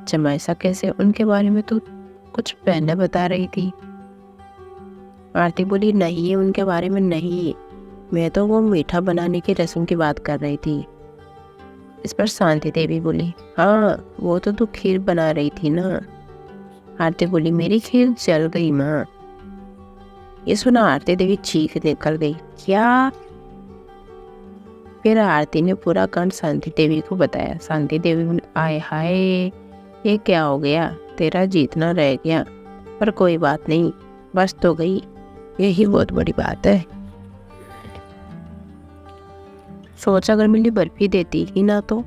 जमाईसा कैसे, उनके बारे में तो कुछ पहले बता रही थी। आरती बोली, नहीं उनके बारे में नहीं, मैं तो वो मीठा बनाने की रस्म की बात कर रही थी। इस पर शांति देवी बोली, हाँ वो तो तू खीर बना रही थी ना। आरती बोली, मेरी खीर जल गई माँ। ये सुना आरती देवी चीख निकल गई, क्या? फिर आरती ने पूरा कांड शांति देवी को बताया। शांति देवी बोली, आय हाय ये क्या हो गया, तेरा जीतना रह गया, पर कोई बात नहीं, बस तो गई, यही बहुत बड़ी बात है। सोचा अगर मिली बर्फी देती ही ना तो।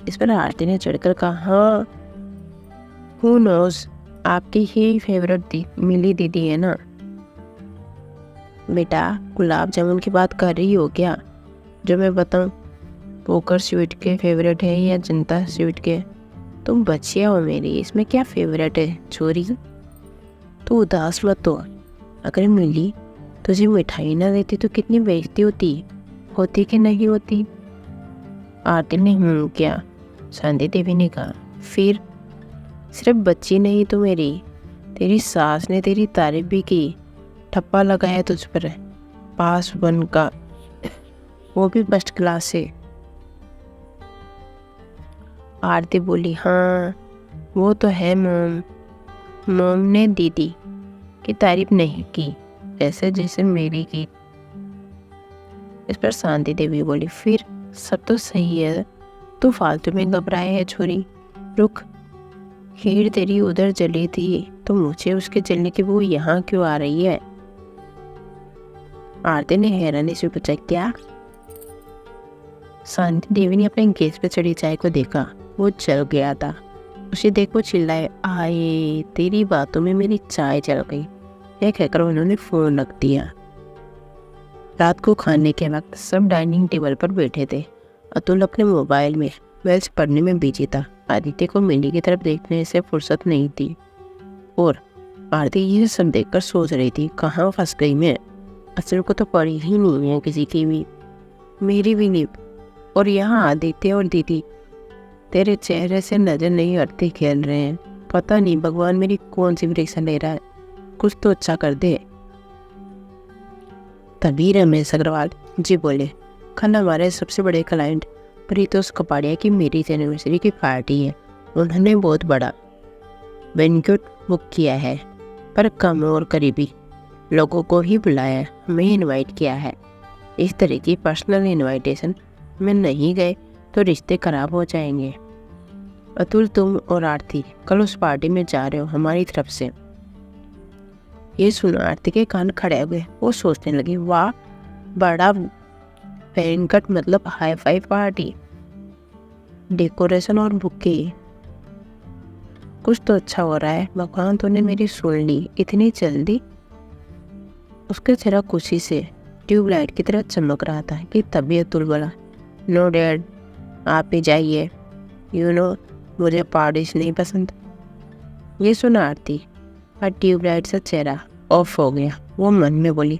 इस पर आरती ने चढ़कर कहा, हाँ हु नोज, आपकी ही फेवरेट मिली दीदी है ना। बेटा गुलाब जामुन की बात कर रही हो क्या, जो मैं बताऊं पोकर स्वीट के फेवरेट है या जनता स्वीट के? तुम बच्चिया हो मेरी, इसमें क्या फेवरेट है छोरी। तू उदास मत हो, अगर मिली तुझे मिठाई ना देती तो कितनी बेइज्जती होती कि नहीं होती। आरती ने क्या? शांति देवी ने कहा, फिर सिर्फ बच्ची नहीं तो मेरी, तेरी सास ने तेरी तारीफ भी की, ठप्पा लगाया तुझ पर, पास वन का, वो भी फर्स्ट क्लास से। आरती बोली, हाँ वो तो है मॉम। मॉम ने दीदी की तारीफ नहीं की, ऐसे जैसे मेरी की। इस पर शांति देवी बोली, फिर सब तो सही है, तू फालतू में घबराए है छोरी। रुक, खीर तेरी उधर जली थी तो मुझे उसके जलने की बू यहाँ क्यों आ रही है? आरती ने हैरानी से पूछा, क्या? शांति देवी ने अपने गैस पे चढ़ी चाय को देखा, वो जल गया था। उसे देख वो चिल्लाए, आए तेरी बातों में मेरी चाय जल गई। यह कहकर उन्होंने फोन रख दिया। रात को खाने के वक्त सब डाइनिंग टेबल पर बैठे थे। अतुल अपने मोबाइल में मेल्स पढ़ने में बिजी था। आदित्य को मिली की तरफ देखने से फुर्सत नहीं थी और आरती ये सब देखकर सोच रही थी, कहाँ फंस गई मैं। असल को तो पड़ी ही नहीं है किसी की भी, मेरी भी नहीं। और यहाँ आदित्य और दीदी तेरे चेहरे से नजर नहीं हटते खेल रहे हैं। पता नहीं भगवान मेरी कौन सी परीक्षा ले रहा है, कुछ तो अच्छा कर दे। तभी रमेश अग्रवाल जी बोले, कल हमारे सबसे बड़े क्लाइंट परितोष कपाड़िया की मैरिज एनिवर्सरी की पार्टी है। उन्होंने बहुत बड़ा बैंक्वेट बुक किया है, पर कम और करीबी लोगों को ही बुलाया है, हमें इनवाइट किया है। इस तरह की पर्सनल इनविटेशन में नहीं गए तो रिश्ते खराब हो जाएंगे। अतुल, तुम और आरती कल उस पार्टी में जा रहे हो हमारी तरफ से। ये सुन आरती के कान खड़े हो गए। वो सोचने लगी, वाह, बड़ा बैंक्वेट मतलब हाई फाई पार्टी, डेकोरेशन और बुके, कुछ तो अच्छा हो रहा है। भगवान तूने मेरी सुन ली इतनी जल्दी। उसके चेहरा खुशी से ट्यूबलाइट की तरह चमक रहा था कि तभी अतुल बोला, नो डैड, आप ही जाइए, यू नो मुझे पार्टीज नहीं पसंद। ये सुना आरती और ट्यूबलाइट से चेहरा ऑफ हो गया। वो मन में बोली,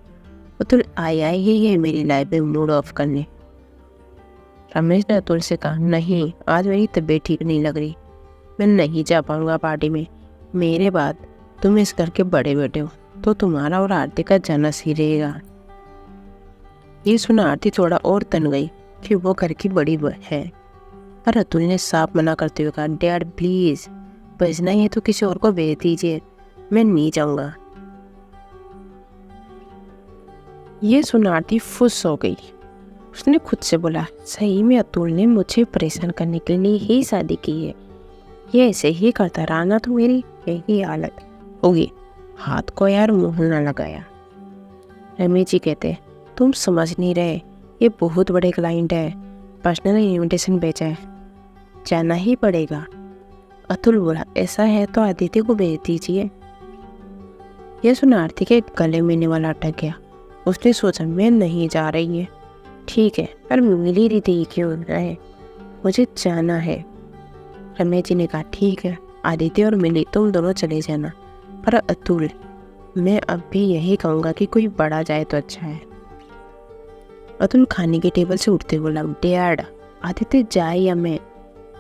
अतुल आई ही है मेरी लाइफ में मूड ऑफ करने। रमेश ने अतुल से कहा, नहीं आज मेरी तबीयत ठीक नहीं लग रही, मैं नहीं जा पाऊंगा पार्टी में। मेरे बाद तुम इस घर के बड़े बेटे हो तो तुम्हारा और आरती का जाना सही रहेगा। ये सुना आरती थोड़ा और तन गई कि वो घर की बड़ी है, पर अतुल ने साफ मना करते हुए कहा, डैड प्लीज, बजना है तो किसी और को भेज दीजिए, मैं नहीं जाऊंगा। ये सुन आरती फुस हो गई। उसने खुद से बोला, सही में अतुल ने मुझे परेशान करने के लिए ही शादी की है। ये ऐसे ही करता रहा ना तो मेरी यही हालत होगी। हाथ को यार मुंह ना लगाया। रमेश जी कहते, तुम समझ नहीं रहे, ये बहुत बड़े क्लाइंट है, पर्सनल इनविटेशन भेजा है, जाना ही पड़ेगा। अतुल बोला, ऐसा है तो आदित्य को भेज दीजिए। यह सुन आरती के गले मिलने वाला अटक गया। उसने सोचा, मैं नहीं जा रही है, ठीक है, पर मिली दीदी क्यों रहे, मुझे जाना है। रमेश जी ने कहा, ठीक है आदित्य और मिली तुम दोनों चले जाना, पर अतुल मैं अब भी यही कहूँगा कि कोई बड़ा जाए तो अच्छा है। अतुल खाने के टेबल से उठते बोला, डैड आदित्य जाए या मैं,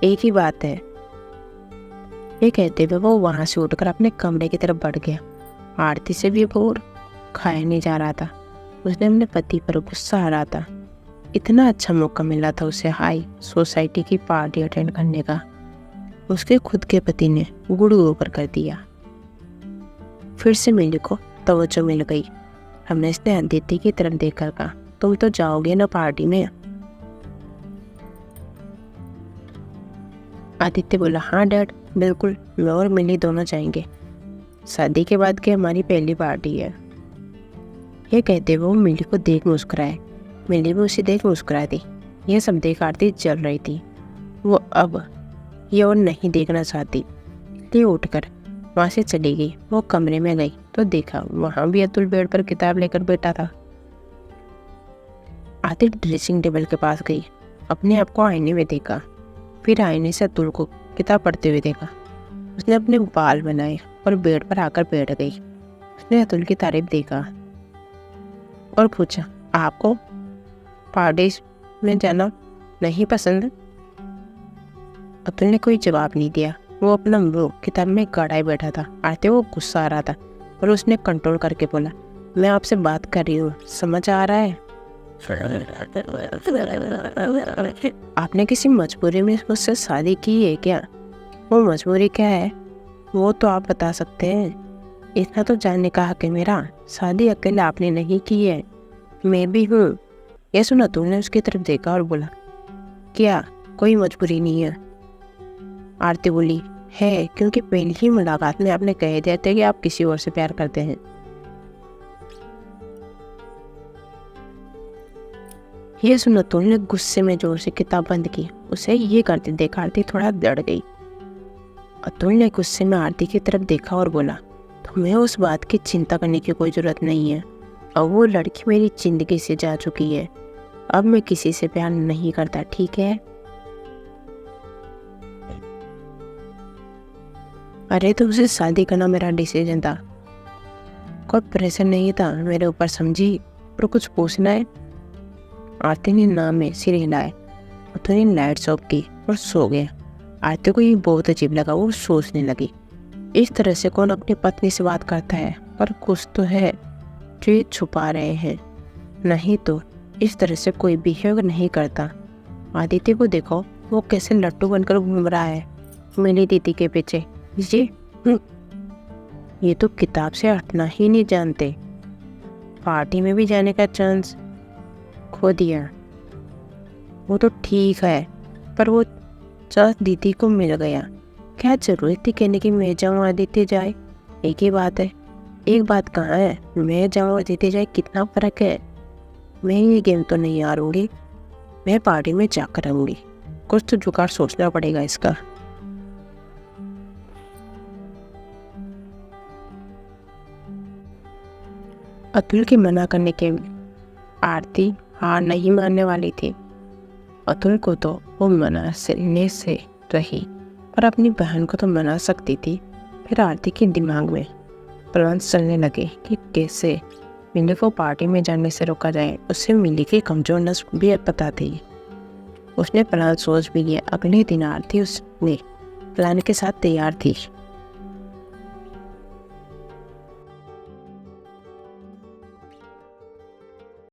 एक ही बात है। ये कहते हुए वो वहाँ से उठकर अपने कमरे की तरफ बढ़ गया। आरती से भी बोर खाया नहीं जा रहा था। उसने अपने पति पर गुस्सा आ रहा था। इतना अच्छा मौका मिला था उसे हाई सोसाइटी की पार्टी अटेंड करने का, उसके खुद के पति ने गुड़ ऊपर कर दिया। फिर से मिली को तवज्जो मिल गई। रमेश ने आदित्य की तरफ देखकर कहा, तुम तो जाओगे ना पार्टी में? आदित्य बोला, हाँ डैड बिल्कुल, मैं और मिली दोनों जाएंगे, शादी के बाद की हमारी पहली पार्टी है। यह कहते हुए वो मिली को देख मुस्कुराए। मिली भी उसे देख मुस्कुरा दी। यह सब देख आरती जल रही थी। वो अब ये और नहीं देखना चाहती, इसलिए उठकर वहाँ से चली गई। वो कमरे में गई तो देखा वहाँ भी अतुल बेड पर किताब लेकर बैठा था। आरती ड्रेसिंग टेबल के पास गई, अपने आप को आईने में देखा, फिर आईने से अतुल को किताब पढ़ते हुए देखा। उसने अपने बाल बनाए और बेड पर आकर बैठ गई। उसने अतुल की तारीफ देखा और पूछा, आपको पार्टी में जाना नहीं पसंद? अतुल ने कोई जवाब नहीं दिया। वो अपना मुंह किताब में गड़ाए बैठा था। आते वो गुस्सा आ रहा था और उसने कंट्रोल करके बोला, मैं आपसे बात कर रही हूँ, समझ आ रहा है? आपने किसी मजबूरी में मुझसे शादी की है क्या? वो मजबूरी क्या है वो तो आप बता सकते हैं। इतना तो जानने का हक है मेरा। शादी अकेले आपने नहीं की है, मैं भी हूँ। यह सुना तुमने उसकी तरफ देखा और बोला, क्या कोई मजबूरी नहीं है? आरती बोली, है, क्योंकि पहली ही मुलाकात में आपने कह दिया था कि आप किसी और से प्यार करते हैं। ये सुना तुमने गुस्से में जोर से किताब बंद की। उसे ये करते देख आरती थोड़ा डर गई। अतुल ने गुस्से में आरती की तरफ देखा और बोला, तुम्हें उस बात की चिंता करने की कोई जरूरत नहीं है। अब वो लड़की मेरी जिंदगी से जा चुकी है। अब मैं किसी से प्यार नहीं करता, ठीक है? अरे तो उसे शादी करना मेरा डिसीजन था, कोई प्रेशर नहीं था मेरे ऊपर, समझी? और कुछ पूछना है? आरती ने नाम में सिर हिलाया। अतुल ने लाइट्स ऑफ की और सो गया। आरती को ये बहुत अजीब लगा। वो सोचने लगी, इस तरह से कौन अपनी पत्नी से बात करता है? पर कुछ तो है जो ये छुपा रहे हैं, नहीं तो इस तरह से कोई बिहेव नहीं करता। आदित्य को देखो, वो कैसे लट्टू बनकर घूम रहा है मेरी दीदी के पीछे। ये तो किताब से हटना ही नहीं जानते। पार्टी में भी जाने का चांस खो दिया। वो तो ठीक है, पर वो चांस दीदी को मिल गया। क्या जरूरत थी कहने की मैं जाऊँ आदित्य जाए? एक ही बात है। एक बात कहाँ है, मैं जाऊँ आदित्य जाए, कितना फर्क है। मैं ये गेम तो नहीं हारूंगी, मैं पार्टी में जाकर रहूंगी। कुछ तो जुगाड़ सोचना पड़ेगा इसका। अतुल के मना करने के आरती हार नहीं मानने वाली थी। अतुल को तो वो मना करने से रही, पर अपनी बहन को तो मना सकती थी। फिर आरती के दिमाग में प्लान चलने लगे कि कैसे मिली को पार्टी में जाने से रोका जाए। उससे मिली की कमजोर नस भी पता थी। उसने प्लान सोच भी लिया। अगले दिन आरती उसने प्लान के साथ तैयार थी।